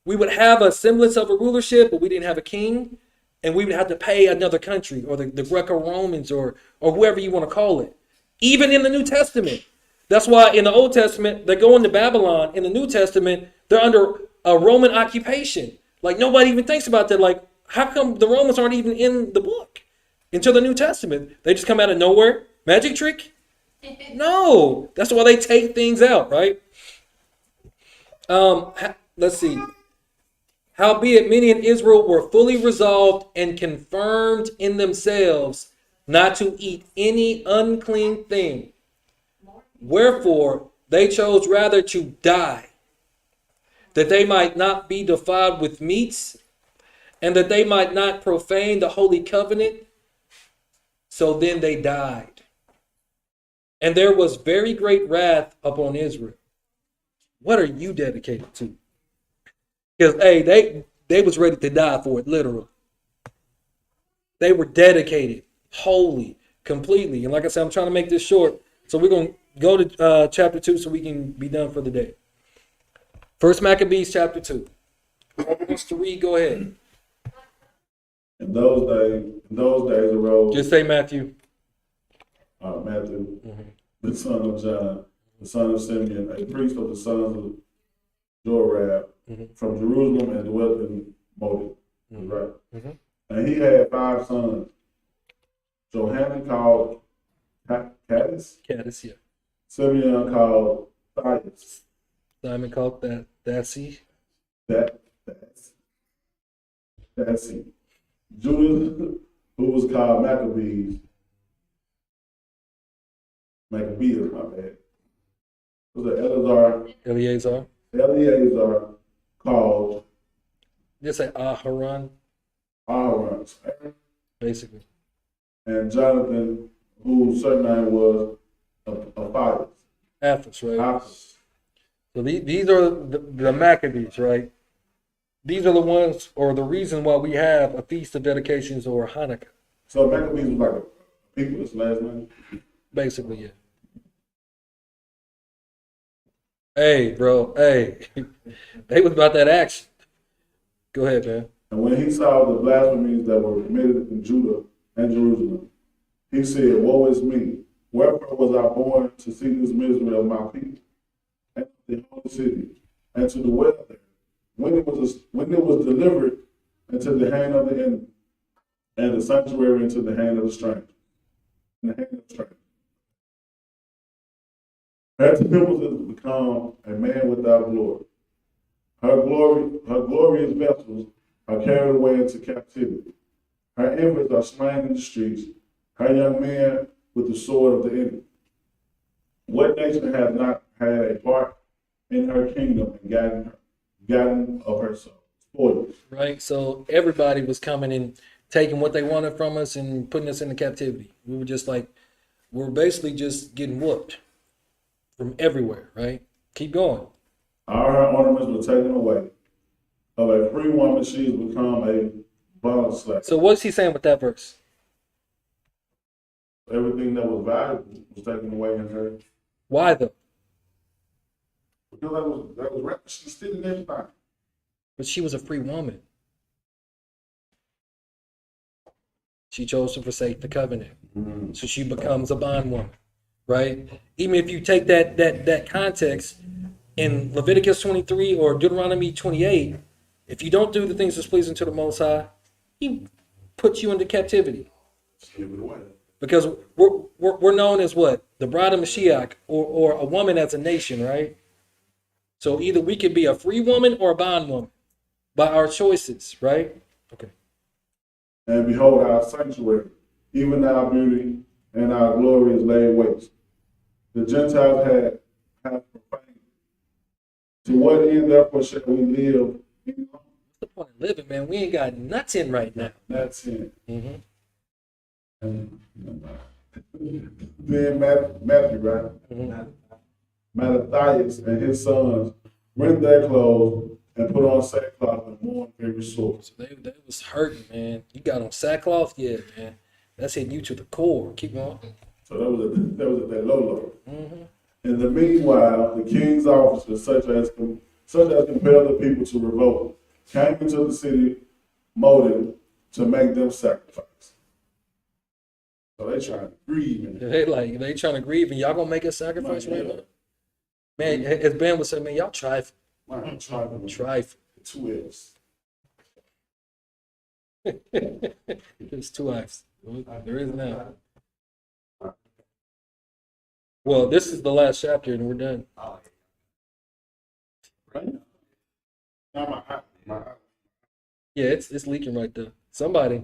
We would have a semblance of a rulership, but we didn't have a king, and we would have to pay another country or the Greco-Romans or whoever you want to call it. Even in the New Testament. That's why in the Old Testament, they're going to Babylon. In the New Testament, they're under a Roman occupation. Like nobody even thinks about that. Like, how come the Romans aren't even in the book until the New Testament? They just come out of nowhere. Magic trick? No. That's why they take things out, right? Let's see. Howbeit many in Israel were fully resolved and confirmed in themselves not to eat any unclean thing. Wherefore they chose rather to die, that they might not be defiled with meats, and that they might not profane the holy covenant. So then they died. And there was very great wrath upon Israel. What are you dedicated to? Because, hey, they was ready to die for it, literally. They were dedicated, wholly, completely. And like I said, I'm trying to make this short. So we're going to go to chapter 2 so we can be done for the day. First Maccabees chapter 2. Whoever wants to read, go ahead. In those days arose Just say Matthew. Matthew, the son of John, the son of Simeon, a priest of the sons of Jorab, from Jerusalem, and dwelt in Modi. Right? And he had 5 sons. Johanan called Caddis, Caddis, yeah. Simeon called Thias, Simon called that Dassy. That's it. Judas, who was called Maccabees, my bad. Was it Eleazar called Just say Aharon, Aaron, basically. and Jonathan, whose surname was Aphias. Athos, right? So these are the Maccabees, right? These are the ones, or the reason why we have a Feast of Dedications or Hanukkah. So Maccabees was like a people's last name. Basically, yeah. Hey, bro, hey. They was about that action. Go ahead, man. And when he saw the blasphemies that were committed in Judah and Jerusalem, he said, "Woe is me! Wherefore was I born to see this misery of my people, and the holy city, and to dwell there, when it was delivered into the hand of the enemy, and the sanctuary into the hand of the stranger, in the hand of the stranger. Her temple has become a man without glory. Her glorious vessels are carried away into captivity. Her infants are slain in the streets, her young men with the sword of the enemy. What nation has not had a part in her kingdom and gotten of her soul. Spoilers. Right? So everybody was coming and taking what they wanted from us and putting us into captivity. We were just like, we're basically just getting whooped from everywhere, right? Keep going. All her ornaments were taken away. Of a free woman, she has become a bond slave. So what's he saying with that verse? Everything that was valuable was taken away in her. Why though? Because that was right. She's stealing everything. But she was a free woman. She chose to forsake the covenant. So she becomes a bondwoman, right? Even if you take that context in Leviticus 23 or Deuteronomy 28, if you don't do the things that's pleasing to the Most High, he puts you into captivity. Give it away. Because we're known as what? The bride of Mashiach, or a woman as a nation, right? So either we could be a free woman or a bondwoman by our choices, right? Okay. And behold, our sanctuary, even our beauty and our glory is laid waste. The Gentiles have profaned. To what end, therefore, shall we live? What's the point of living, man? We ain't got nothing right now. That's it. Mm-hmm. And then Matthew, right? Mm-hmm. Mattathias and his sons rent their clothes and put on sackcloth and mourn very sore. So they was hurting, man. You got on sackcloth? Yeah, man. That's hitting you to the core. Keep going. So that was at that low. Mm-hmm. In the meanwhile, the king's officers, such as compelled the people to revolt, came into the city motive to make them sacrifice. So they trying to grieve. And They trying to grieve, and y'all gonna make a sacrifice right now? Man, as Ben would say, man, y'all trifle. man, trying to Trifle. 2 F's. There's two F's. There is now. Well, this is the last chapter, and we're done. Right? Now my Yeah, it's leaking right there. Somebody.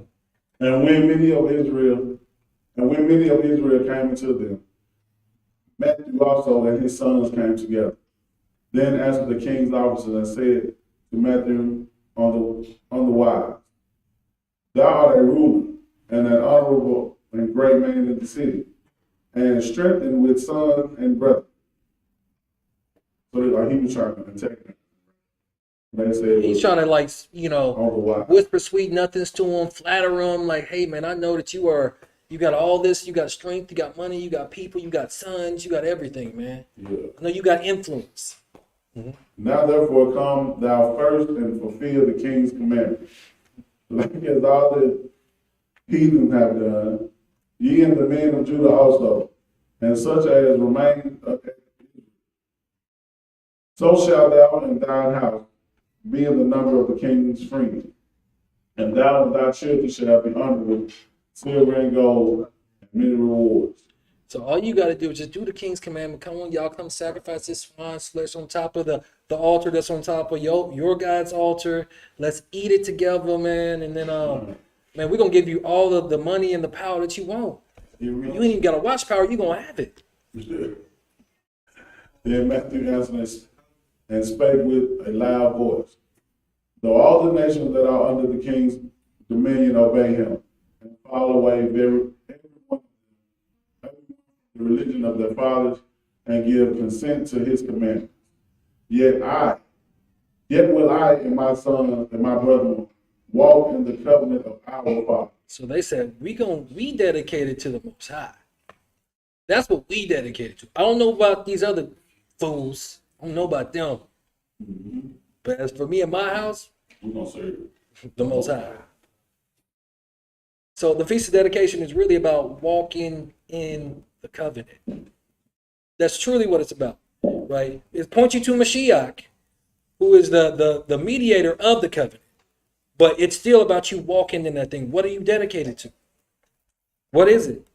And when many of Israel came into them, Matthew also and his sons came together. Then answered the king's officers and said to Matthew on the wise, Thou art a ruler and an honorable and great man in the city, and strengthened with son and brother. So he was trying to protect them. They said He's trying to, like, on the wise. whisper sweet nothings to him, flatter him, like, hey, man, I know that you got all this, you got strength, you got money, you got people, you got sons, you got everything, man. Yeah. I know you got influence. Now therefore come thou first and fulfill the king's commandment, like as all the heathens have done, ye and the men of Judah also, and such as remain of so shalt thou and thine house be in the number of the king's freedom, and thou and thy children shall be honored with silver and gold and many rewards. So all you got to do is just do the king's commandment. Come on, y'all, come sacrifice this swine's flesh on top of the altar that's on top of your God's altar. Let's eat it together, man. And then, man, we're going to give you all of the money and the power that you want. You ain't even got to watch power. You're going to have it. Then Matthew answered and spake with a loud voice, though all the nations that are under the king's dominion obey him, and fall away everyone the religion of their fathers, and give consent to his commandments. Yet will I and my sons and my brethren walk in the covenant of our Father. So they said, we dedicated to the Most High. That's what we dedicated to. I don't know about these other fools. I don't know about them. But as for me and my house, We're going to serve the Most High. So the Feast of Dedication is really about walking in the covenant. That's truly what it's about, right? It points you to Mashiach, who is the mediator of the covenant. But it's still about you walking in that thing. What are you dedicated to? What is it?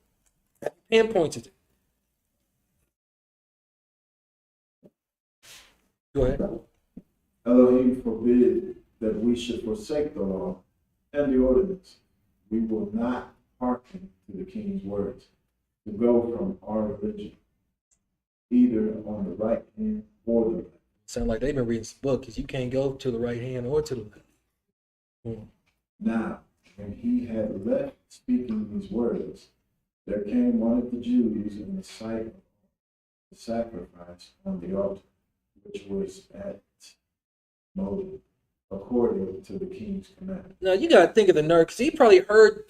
Pinpointed it. Go ahead. Elohim forbid that we should forsake the law and the ordinance. We will not hearken to the king's words to go from our religion. either on the right hand or the left. Sound like they've been reading this book because you can't go to the right hand or to the left. Mm. Now, when he had left speaking these words, there came one of the Jews in the sight of the sacrifice on the altar, which was at Moses, according to the king's command. Now you gotta think of the nerd because he probably heard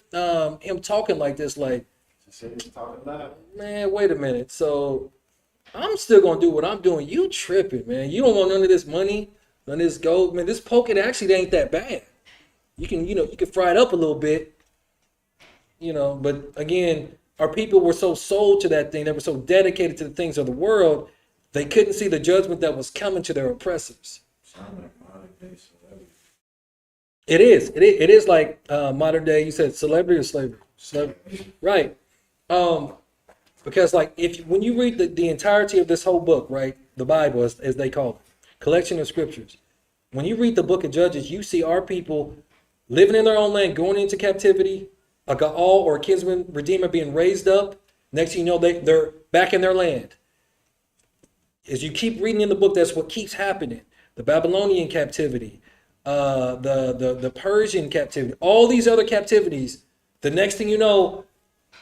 him talking like this, like, He said he's talking loud. man, wait a minute. So I'm still gonna do what I'm doing. You tripping, man. You don't want none of this money, none of this gold. Man, this poking actually ain't that bad. You can, you can fry it up a little bit, but again, our people were so sold to that thing, they were so dedicated to the things of the world, they couldn't see the judgment that was coming to their oppressors. Sound like modern day celebrity. It is. It is like modern day. You said celebrity or slavery? Slavery. Right. Because like when you read the entirety of this whole book, right, the Bible as they call it, collection of scriptures. When you read the book of Judges, you see our people living in their own land, going into captivity, a Gaal or a kinsman redeemer being raised up. Next thing you know, they're back in their land. As you keep reading in the book, that's what keeps happening. The Babylonian captivity, the Persian captivity, all these other captivities. The next thing you know,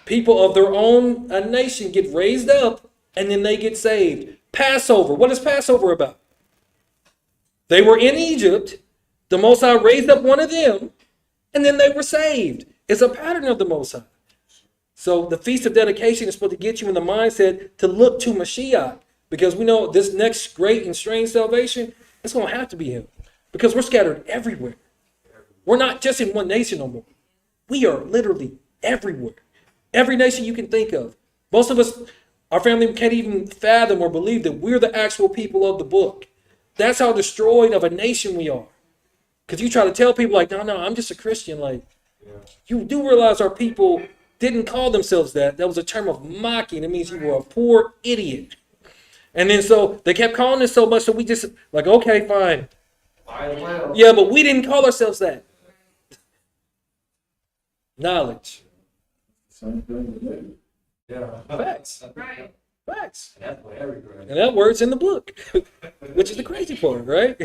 people of their own nation get raised up and then they get saved. Passover. What is Passover about? They were in Egypt. The Most High raised up one of them and then they were saved. It's a pattern of the Most High. So the Feast of Dedication is supposed to get you in the mindset to look to Mashiach, because we know this next great and strange salvation, it's going to have to be him, because we're scattered everywhere. We're not just in one nation no more. We are literally everywhere. Every nation you can think of. Most of us, our family can't even fathom or believe that we're the actual people of the book. That's how destroyed of a nation we are. Because you try to tell people like, no, I'm just a Christian. Like, you do realize our people didn't call themselves that. That was a term of mocking. It means you were a poor idiot. And then so they kept calling us so much, so we just like, okay, fine. Yeah, but we didn't call ourselves that. Knowledge. Same thing today. Yeah. Facts. Right. Facts. That's what everywhere. And that word's in the book, which is the crazy part, right?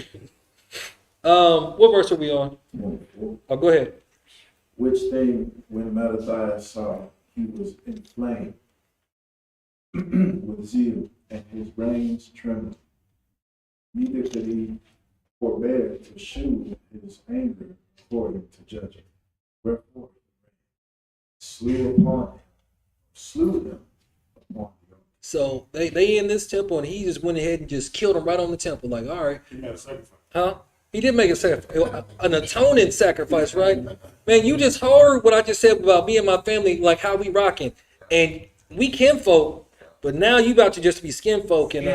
What verse are we on? Oh, go ahead. Which thing, when Malachi saw, he was inflamed with zeal, and his reins trembled. Neither could he forbear to shew his anger according to judgment. Wherefore, slew them upon the altar. So they in this temple, and he just went ahead and just killed them right on the temple. Like, all right, He made a sacrifice. huh? He did make a sacrifice, an atoning sacrifice, right? Man, you just heard what I just said about me and my family, like how we rocking, and we kinfolk, but now you about to just be skin folk, and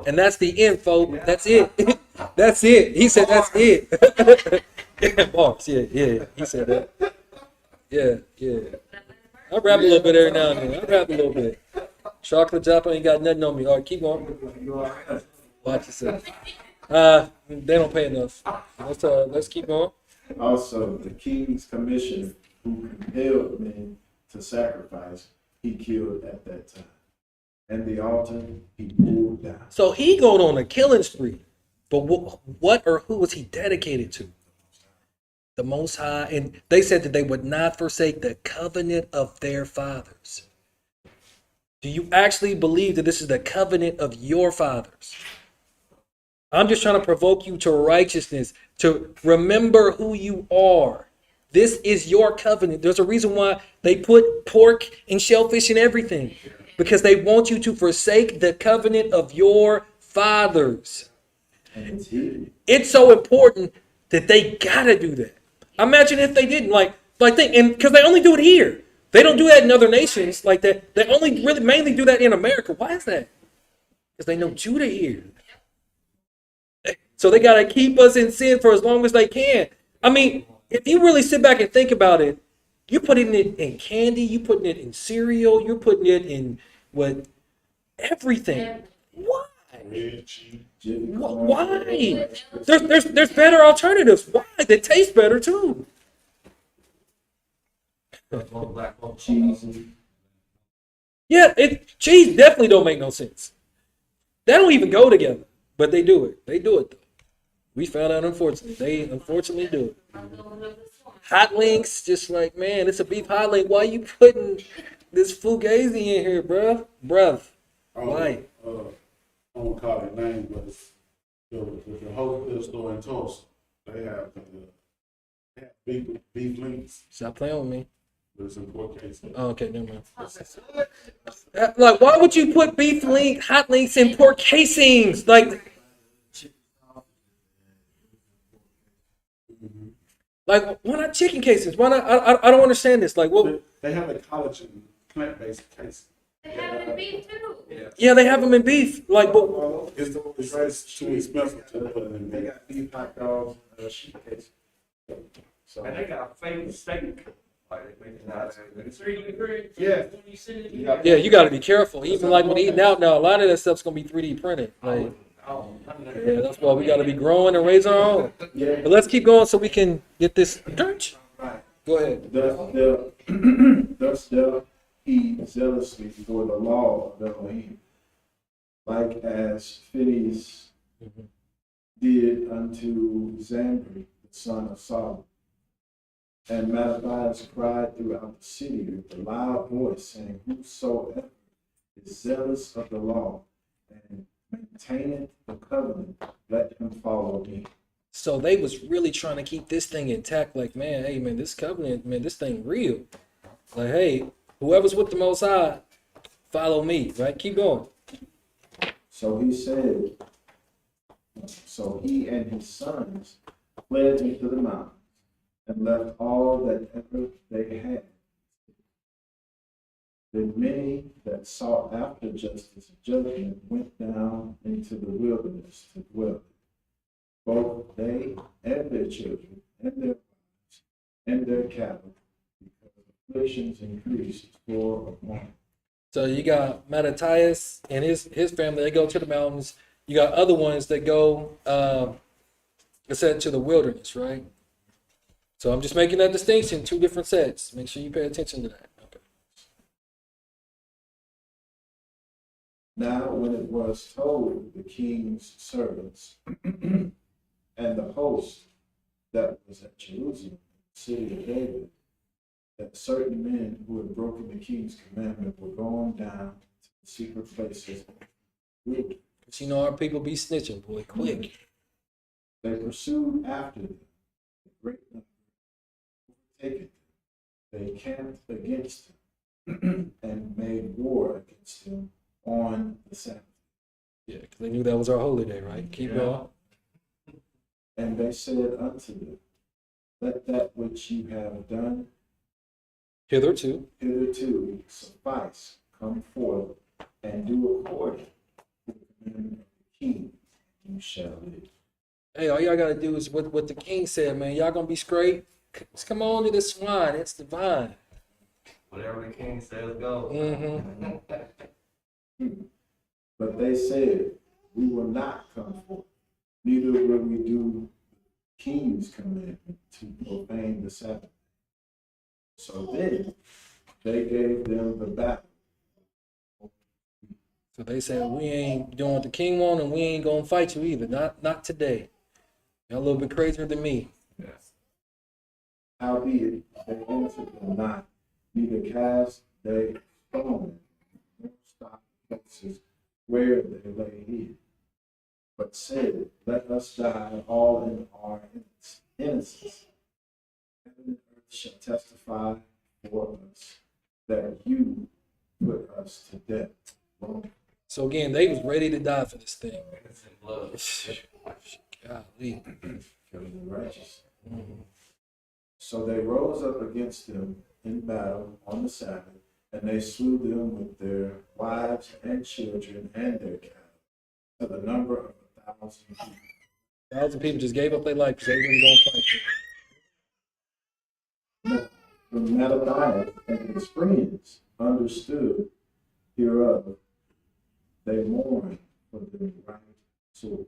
that's the end, folk. That's it. That's it. He said that's it. Bars, yeah. He said that. Yeah. I rap a little bit every now and then. I rap a little bit. Chocolate Joppa ain't got nothing on me. All right, keep going. Watch yourself. They don't pay enough. Let's keep going. Also, the king's commissioner who compelled men to sacrifice, he killed at that time. And the altar he pulled down. So he going on a killing spree. But what or who was he dedicated to? The Most High. And they said that they would not forsake the covenant of their fathers. Do you actually believe that this is the covenant of your fathers? I'm just trying to provoke you to righteousness, to remember who you are. This is your covenant. There's a reason why they put pork and shellfish in everything, because they want you to forsake the covenant of your fathers. And it's hidden. It's so important that they gotta do that. Imagine if they didn't, and because they only do it here. They don't do that in other nations like that. They only really mainly do that in America. Why is that? Because they know Judah here. So they got to keep us in sin for as long as they can. I mean, if you really sit back and think about it, you're putting it in candy, you're putting it in cereal, you're putting it in everything. Why? Why? There's better alternatives. Why? They taste better too. Cheese. Yeah, cheese definitely don't make no sense. They don't even go together, but they do it. They do it though. We found out, unfortunately. They unfortunately do it. Hot links, just like, man, it's a beef hot link. Why you putting this fugazi in here, bruh? Why? I won't call it name, but it's the wholesale store in Tulsa. They have beef links, Stop playing with me. but it's in pork cases. Oh, okay, never mind. Like, why would you put hot links in pork casings? Like, why not chicken casings? Why not? I don't understand this. Like, what? They have a collagen plant-based case. They have it in beef too. Yeah, they have them in beef. Like, but It's too expensive to put it in They beef. got beef hot dogs, sheep case. So, And they got a famous steak. Like they make it out of 3D print. Yeah. You see it? yeah, you got to be careful. Even like when eating out now, a lot of that stuff's gonna be 3D printed. Like, yeah, that's why we got to be growing and raising our own. yeah. But let's keep going so we can get this. Right. Go ahead. Thus doth he zealously for the law of Elohim, like as Phineas did unto Zambri, the son of Solomon. And Matthias cried throughout the city with a loud voice, saying, whosoever is zealous of the law and maintaineth the covenant, let him follow me. So they was really trying to keep this thing intact. Like, man, hey, man, this covenant, man, this thing real. Like, hey, whoever's with the Most High, follow me, right? Keep going. So he said, so he and his sons fled into the mountains and left all that ever they had. Then many that sought after justice and judgment went down into the wilderness to dwell, both they and their children and their wives and their cattle, because afflictions increased for upon. So you got Matthias and his family. They go to the mountains. You got other ones that go, it said to the wilderness, right? So I'm just making that distinction. Two different sets. Make sure you pay attention to that. Okay. Now when it was told the king's servants and the host that was at Jerusalem, the city of David, that certain men who had broken the king's commandment were going down to the secret places, Because you know our people be snitching, boy, quick. they pursued after them, a great number, overtaken them. They camped against them and made war against them on the Sabbath. Yeah, because they knew that was our holy day, right? Keep going. And they said unto them, let that which you have done Hitherto. hitherto suffice, come forth and do according to the commandment of the king, you shall live. Hey, all y'all got to do is what the king said, man. Y'all going to be straight? Just come on to this swine. It's divine. Whatever the king says, go. Mm-hmm. But they said, we will not come forth, neither will we do the king's commandment to profane the Sabbath. So then they gave them the battle. So they said, we ain't doing what the king want, and we ain't going to fight you either. Not today. Y'all a little bit crazier than me. Yes. Howbeit, they answered them not, neither cast they stone, nor stopped places where they lay hid, but said, let us die all in our innocence. Heaven and earth shall testify for us that you put us to death. So again, they was ready to die for this thing. Innocent blood. Golly. Killing the righteous. So they rose up against them in battle on the Sabbath, and they slew them with their wives and children and their cattle, to the number of 1,000 people. 1,000 people just gave up their life because they weren't going to fight you. When Matthias and his friends understood hereof, they mourned for their right sword.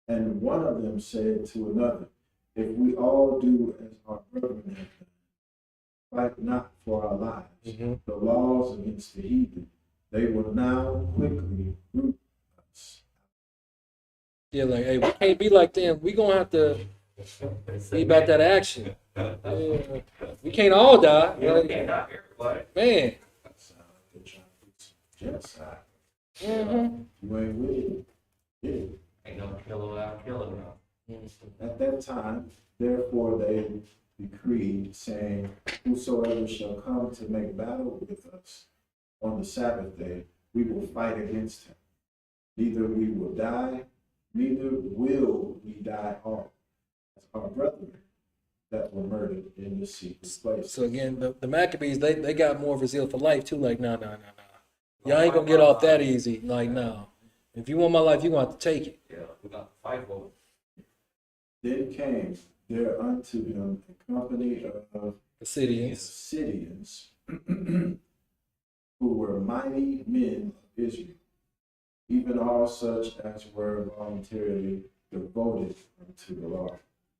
And one of them said to another, if we all do as our brethren have done, fight not for our lives, Mm-hmm. the laws against the heathen, They will now quickly root us. Yeah, like, hey, we can't be like them. We gonna have to be about that action. Yeah. We can't all die. Yeah, Like, can't knock everybody. man. So they're trying to do some genocide. Mm-hmm. You ain't with it. Yeah. Ain't no killer without killing them. At that time, therefore, they decreed, saying, whosoever shall come to make battle with us on the Sabbath day, we will fight against him. Neither we will die, neither will we die all, as our brethren that were murdered in the secret place. So again, the Maccabees, they got more of a zeal for life too. Like, no. Y'all ain't gonna get off that easy. Like, no. If you want my life, you're gonna have to take it. Yeah, we got to fight for it. Then came there unto him a company of The Syrians. Syrians, who were mighty men of Israel, even all such as were voluntarily devoted unto the Lord.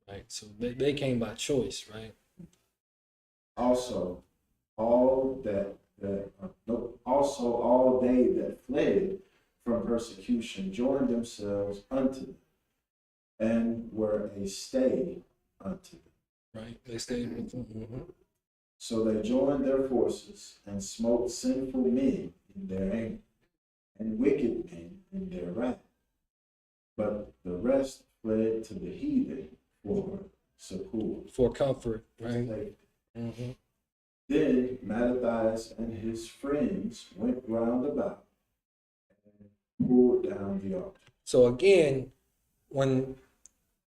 Right. So they came by choice, right? Also, all they that fled from persecution joined themselves unto them, and were a stay unto them. Right. They stayed with them. Mm-hmm. So they joined their forces and smote sinful men in their anger, and wicked men in their wrath. But the rest fled to the heathen for succor. For comfort, right? Safety. Mm-hmm. Then Mattathias and his friends went round about and pulled down the altar. So again, when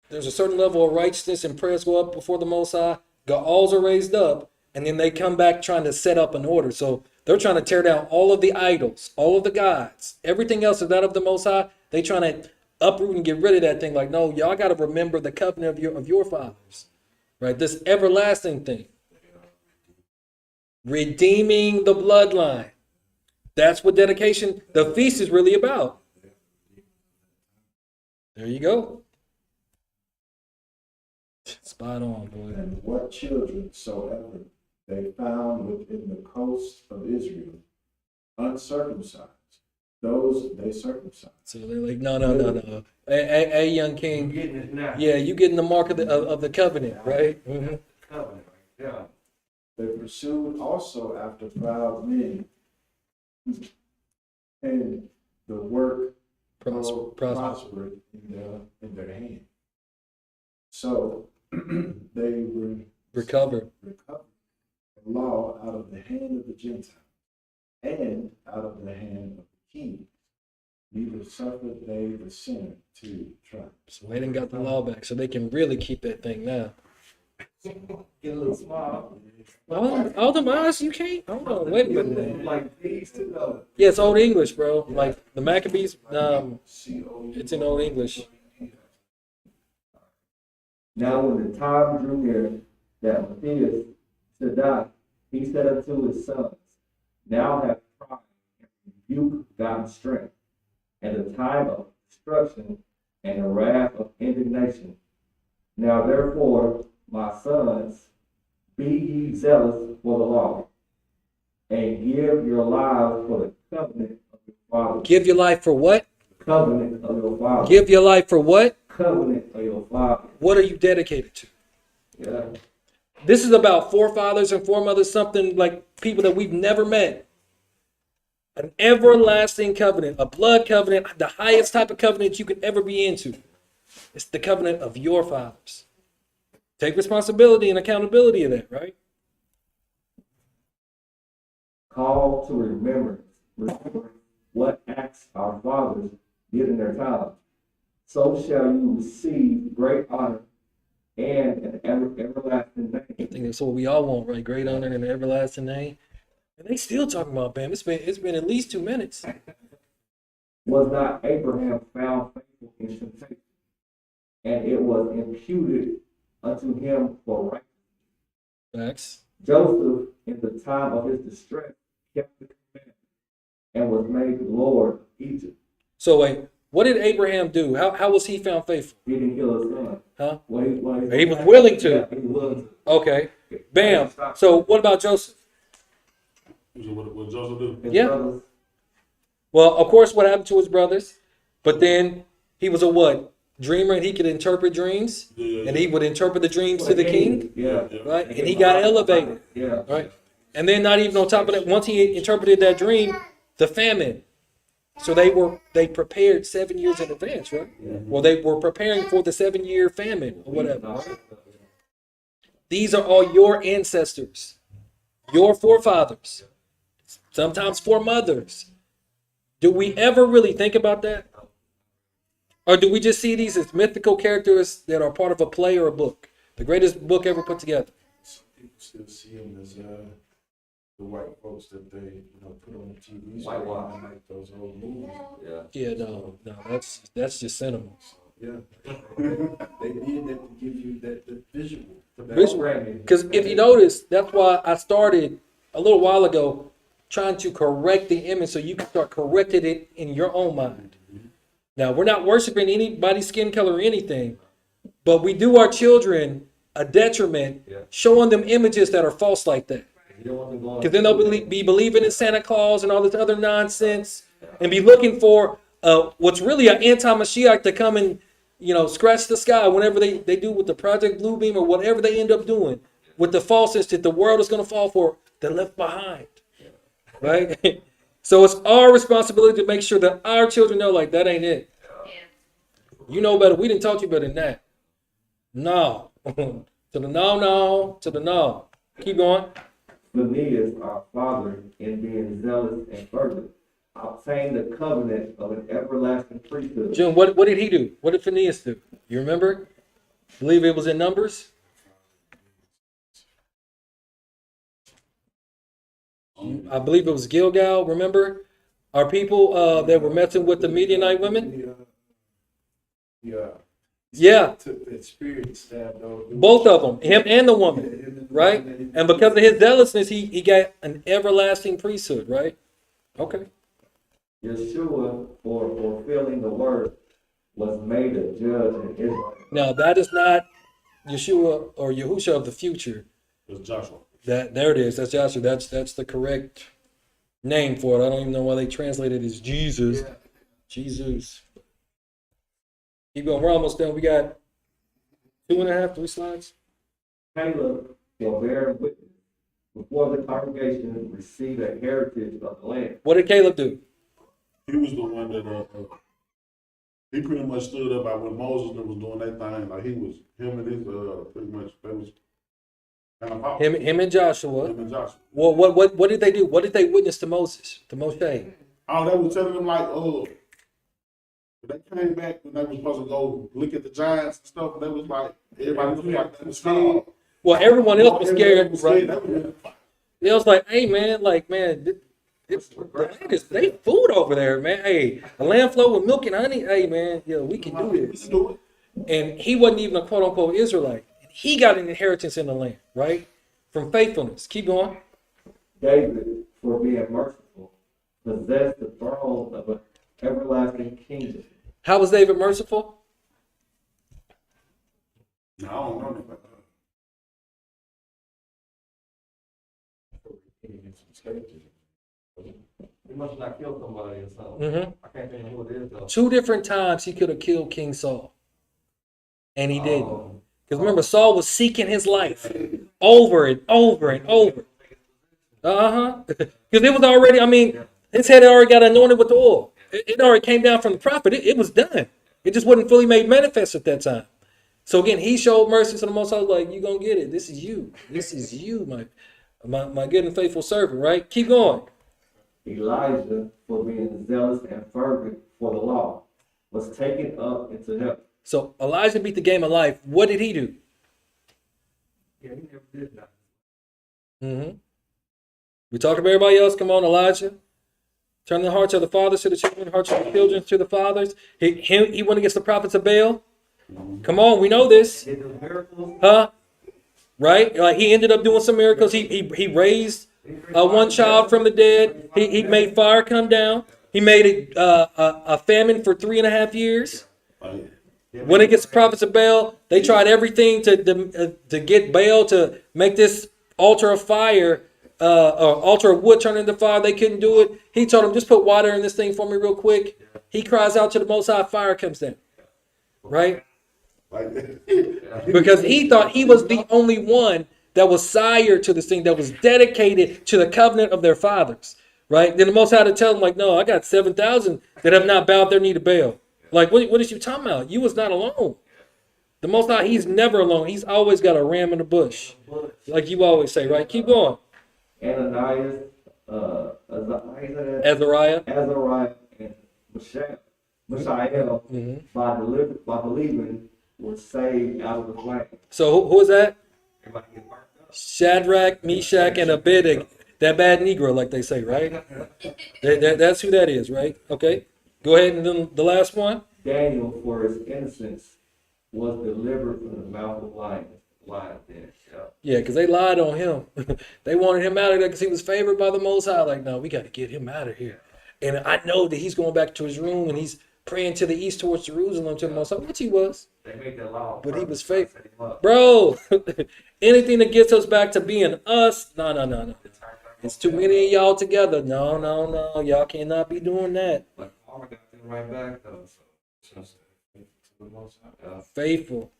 there's a certain level of righteousness and prayers go up before the Most High, Gaals are raised up, and then they come back trying to set up an order. So they're trying to tear down all of the idols, all of the gods, everything else is that of the Most High. They trying to uproot and get rid of that thing. Like, no, y'all got to remember the covenant of your fathers, right? This everlasting thing, redeeming the bloodline. That's what dedication, the feast is really about. There you go. Spot on, boy. And what children soever they found within the coast of Israel, uncircumcised, those they circumcised. So they're like, no. Hey, young You king. getting it now. Yeah, you getting the mark of the covenant, right? Mm-hmm. Covenant, yeah. They pursued also after proud men, and the work prospered in their hand. So they Recover. recovered the law out of the hand of the Gentiles and out of the hand of the king. Neither suffered they the sinner to triumph. So they didn't got the law back, so they can really keep that thing now. Get a little small. All them eyes, you can't? Hold on, wait a minute. Like these two though. Yeah, it's Old English, bro. Like the Maccabees, it's in Old English. Now when the time drew near that Matthias should die, he said unto his sons, now have pride and rebuke gotten strength, and the time of destruction and the wrath of indignation. Now therefore, my sons, be ye zealous for the law, and give your lives for the covenant of your fathers. Give your life for what? Covenant of your fathers. Give your life for what? Covenant of your fathers. What are you dedicated to? Yeah. This is about forefathers and foremothers, something like people that we've never met. An everlasting covenant, a blood covenant, the highest type of covenant you could ever be into. It's the covenant of your fathers. Take responsibility and accountability of that, right? Call to remember what acts our fathers did in their time. So shall you receive great honor and an everlasting I name. think that's what we all want, right? Great honor and an everlasting name. And they still talking about Bam. It's been at least 2 minutes. Was not Abraham found faithful in temptation, and it was imputed unto him for righteousness. Facts. Joseph, in the time of his distress, kept the commandment and was made Lord of Egypt. So wait, what did Abraham do? How was he found faithful? He didn't kill his son. Huh? He He was willing to. Yeah, he was willing to. Okay. Bam. So what about Joseph? What Joseph do? His Yeah. brothers Well, of course, what happened to his brothers? But then he was a what? Dreamer, and he could interpret dreams, and he would interpret the dreams to the king, Yeah. right? And he got elevated, Yeah. right? And then not even on top of that, once he interpreted that dream, the famine. So they prepared 7 years in advance, right? Well, they were preparing for the 7 year famine or whatever. These are all your ancestors, your forefathers, sometimes foremothers. Do we ever really think about that? Or do we just see these as mythical characters that are part of a play or a book? The greatest book ever put together. Some people still see them as the white folks that they put on the TV. Whitewash. Like those old movies. Yeah. Yeah, no, that's just cinema. Yeah. They did that to give you the visual. Because if you notice, that's why I started a little while ago trying to correct the image so you can start correcting it in your own mind. Now, we're not worshiping anybody's skin color or anything, but we do our children a detriment showing them images that are false like that. Because then they'll be believing in Santa Claus and all this other nonsense and be looking for what's really an anti-Mashiach to come and, scratch the sky whenever they do with the Project Bluebeam or whatever they end up doing with the falseness that the world is going to fall for, they're left behind. Right? So it's our responsibility to make sure that our children know, like, that ain't it. You know better. We didn't taught you better than that. No. To the no, to the no. Keep going. Phineas, our father, in being zealous and fervent, obtained the covenant of an everlasting priesthood. Jim, what did he do? What did Phineas do? You remember? Believe it was in Numbers? I believe it was Gilgal, remember? Our people that were messing with the Midianite women? Yeah. Took that spirit and stabbed over. Both of them, him and the woman, right? And because of his zealousness, he got an everlasting priesthood, right? Okay. Yeshua, for fulfilling the word, was made a judge in Israel. Now, that is not Yeshua or Yahusha of the future. It's Joshua. There it is. That's Joshua. That's the correct name for it. I don't even know why they translated it as Jesus. Jesus. Keep going. We're almost done. We got 2.5, 3 slides. Caleb, for bearing witness before the congregation, received a heritage of the land. What did Caleb do? He was the one that he pretty much stood up when Moses was doing that thing. Like him and his pretty much that was kind of powerful. Him and Joshua. Him and Joshua. Well, what did they do? What did they witness to Moses? To Moshe? Oh, they was telling them like, they came back when they was supposed to go look at the giants and stuff. And they was like, everybody was like, they was scared. Well, everyone else was scared, right? That was They was like, hey, man, they food over there, man. Hey, a land flow with milk and honey. Hey, man, we can do this. And he wasn't even a quote unquote Israelite. He got an inheritance in the land, right? From faithfulness. Keep going. David, for being merciful, possessed the throne of an everlasting kingdom. How was David merciful? No, I don't know anything. He must not kill somebody or something. Mm-hmm. I can't think of who it is though. 2 different times he could have killed King Saul. And he didn't. Oh. Because remember, Saul was seeking his life over and over and over. Because it was already, his head had already got anointed with the oil. It already came down from the prophet. It was done. It just wasn't fully made manifest at that time. So again, he showed mercy to the Most High. Like, you're going to get it. This is you. This is you, my good and faithful servant, right? Keep going. Elijah, for being zealous and fervent for the law, was taken up into heaven. So Elijah beat the game of life. What did he do? Yeah, he never did that. Mm-hmm. We talk about everybody else. Come on, Elijah. Turn the hearts of the fathers to the children, the hearts of the children to the fathers. He went against the prophets of Baal. Come on, we know this. Did the miracles? Huh? Right? Like he ended up doing some miracles. He raised one child from the dead. He made fire come down. He made it a famine for 3.5 years. When it gets the prophets of Baal, they tried everything to get Baal to make this altar of fire altar of wood turned into fire. They couldn't do it. He told them, just put water in this thing for me real quick. He cries out to the Most High, fire comes down. Right? Like, Because he thought he was the only one that was sire to this thing, that was dedicated to the covenant of their fathers. Right? Then the Most High to tell them, like, no, I got 7,000 that have not bowed their knee to Baal. Like, what is you talking about? You was not alone. The Most High, he's never alone. He's always got a ram in the bush. Like you always say, right? Keep going. Ananias, Azariah. Azariah, and Mishael, by believing, were saved out of the flame. So who is that? Shadrach, Meshach, and Abednego. That bad Negro, like they say, right? That's who that is, right? Okay. Go ahead, and then the last one. Daniel, for his innocence, was delivered from the mouth of lions. Yeah, because they lied on him. They wanted him out of there because he was favored by the Most High. Like, no, we got to get him out of here. And I know that he's going back to his room and he's praying to the east towards Jerusalem to the Most High, which he was. They made that law. But he was faithful. Bro, anything that gets us back to being us, no. It's too many of y'all together. No. Y'all cannot be doing that. But Palmer got them right back, though. Faithful.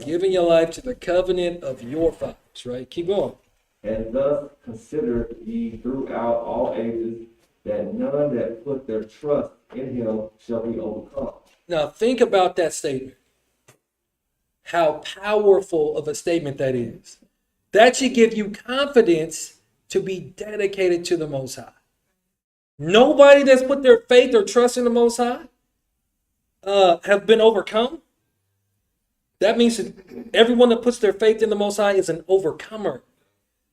Giving your life to the covenant of your fathers, right? Keep going. And thus consider ye throughout all ages that none that put their trust in him shall be overcome. Now think about that statement. How powerful of a statement that is. That should give you confidence to be dedicated to the Most High. Nobody that's put their faith or trust in the Most High have been overcome. That means that everyone that puts their faith in the Most High is an overcomer,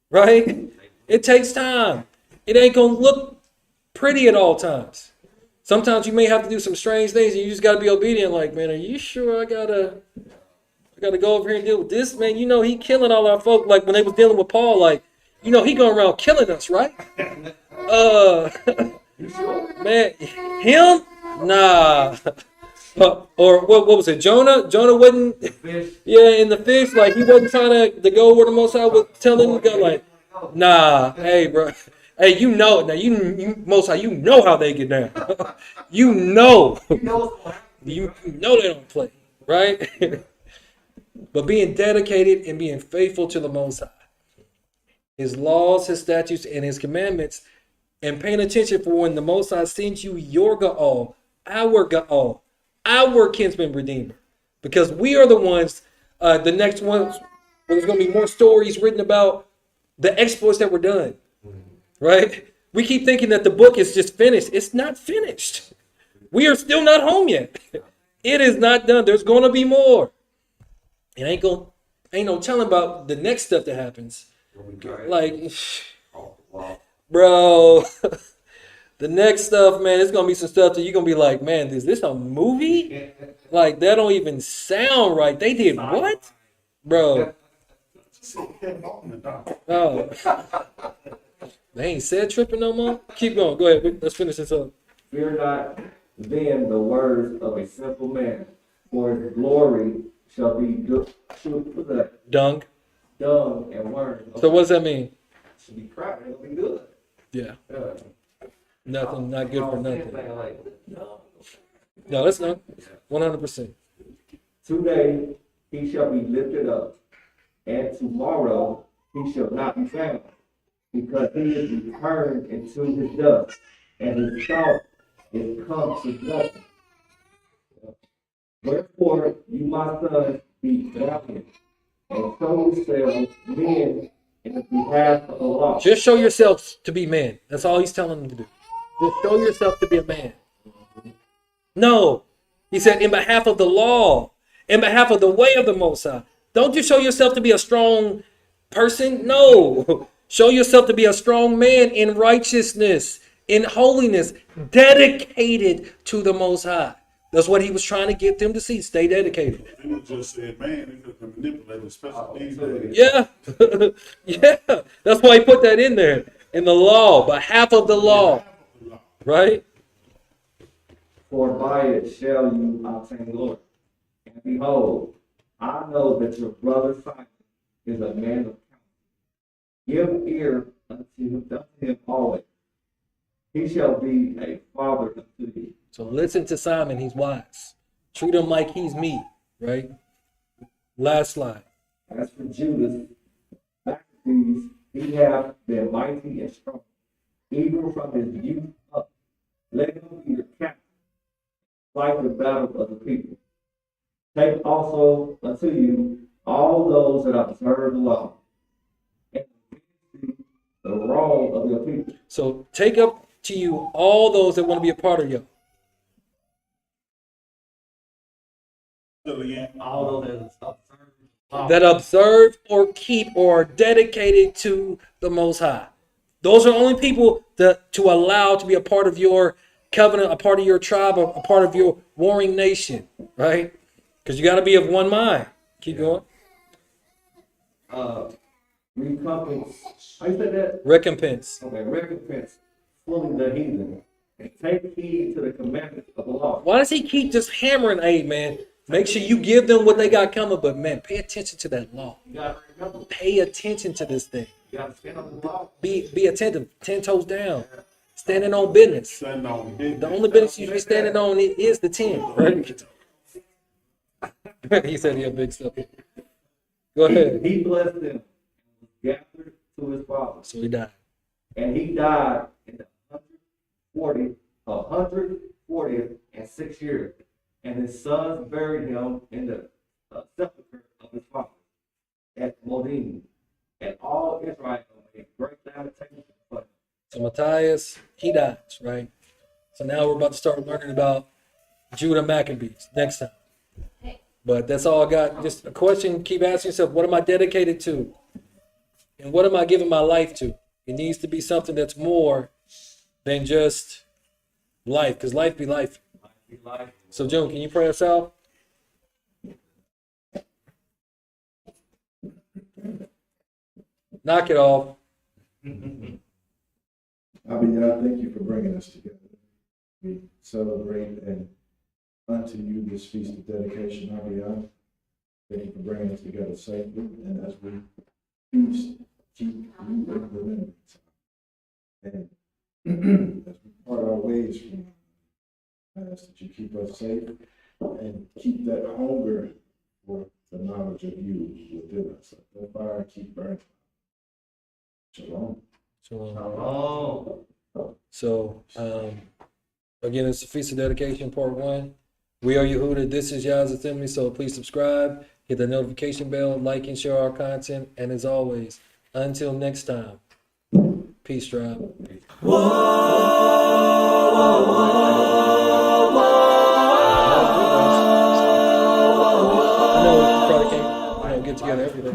right? It takes time. It ain't going to look pretty at all times. Sometimes you may have to do some strange things and you just got to be obedient. Like, man, are you sure I gotta go over here and deal with this? Man, you know he killing all our folk. Like when they was dealing with Paul, like, you know he going around killing us, right? Man, him? Nah. Or what was it? Jonah? Jonah wasn't. Yeah, in the fish, like he wasn't trying to go where the Most High was telling him to go. Like, nah, hey, bro, hey, you know now. You Most High, you know how they get down. you know they don't play, right? But being dedicated and being faithful to the Most High, His laws, His statutes, and His commandments, and paying attention for when the Most High sends you your Ga'al, our kinsman redeemer, because we are the ones, the next ones, where there's going to be more stories written about the exploits that were done, right? We keep thinking that the book is just finished. It's not finished. We are still not home yet. It is not done. There's going to be more. It ain't no telling about the next stuff that happens. Like, bro. The next stuff, man, it's going to be some stuff that you're going to be like, man, is this a movie? Like, that don't even sound right. They did what? Bro. Oh. They ain't said tripping no more? Keep going. Go ahead. Let's finish this up. Fear not then the words of a simple man, for his glory shall be Dung. and worms. So what does that mean? Should be crap. It'll be good. Yeah. Nothing, not good for nothing. No. No, that's not. 100%. Today he shall be lifted up, and tomorrow he shall not be found, because he is returned into his dust, and his thought is come to nothing. Wherefore, you, my sons, be valiant, and show yourselves men in the behalf of the law. Just show yourselves to be men. That's all he's telling them to do. Just show yourself to be a man. No. He said, in behalf of the law, in behalf of the way of the Most High. Don't you show yourself to be a strong person? No. Show yourself to be a strong man in righteousness, in holiness, dedicated to the Most High. That's what he was trying to get them to see. Stay dedicated. He just said, man, he could manipulate special things. Yeah. Yeah. That's why he put that in there. In the law, behalf of the law. Right? For by it shall you obtain glory. And behold, I know that your brother Simon is a man of counsel. Give ear unto him always. He shall be a father unto you. So listen to Simon, he's wise. Treat him like he's me, right? Last slide. As for Judas, Maccabees, he hath been mighty and strong, even from his youth up. Let him be your captain, fight the battle of the people. Take also unto you all those that observe the law, and the wrong of your people. So take up to you all those that want to be a part of you. All those that observe the law. That observe or keep or are dedicated to the Most High. Those are only people to allow to be a part of your covenant, a part of your tribe, a part of your warring nation, right? Because you got to be of one mind. Keep going. Recompense. How you said that? Recompense. Okay, recompense fully the heathen, and take heed to the commandments of the law. Why does he keep just hammering, hey, man? Make sure you give them what they got coming, but man, pay attention to that law. You gotta remember, Pay attention to this thing. you gotta stand on the law. Be attentive. 10 toes down. Standing on business. The only business you should be standing on is the 10, right? He said he had big stuff. Go ahead. He blessed them and was gathered to his father. So he died. And he died in the 140th year. And his sons buried him in the sepulchre of his father at Modin. And all Israel made great lamentation for him. So Matthias, he dies, right? So now we're about to start learning about Judah Maccabees next time. But that's all I got. Just a question, keep asking yourself, what am I dedicated to? And what am I giving my life to? It needs to be something that's more than just life, because life be life. So June, can you pray us out? Knock it off. Abiyah, thank you for bringing us together. We celebrate and unto you this feast of dedication, Abiyah. Thank you for bringing us together safely, and as we feast, keep you in remembrance. And as we part our ways from you, I ask that you keep us safe and keep that hunger for the knowledge of you within us. Let that fire keep burning. Shalom. So, again, it's the Feast of Dedication, Part 1. We are Yehuda. This is YAH'S Assembly, so please subscribe, hit the notification bell, like and share our content, and as always, until next time, peace, tribe. I know we probably can't, get together every day.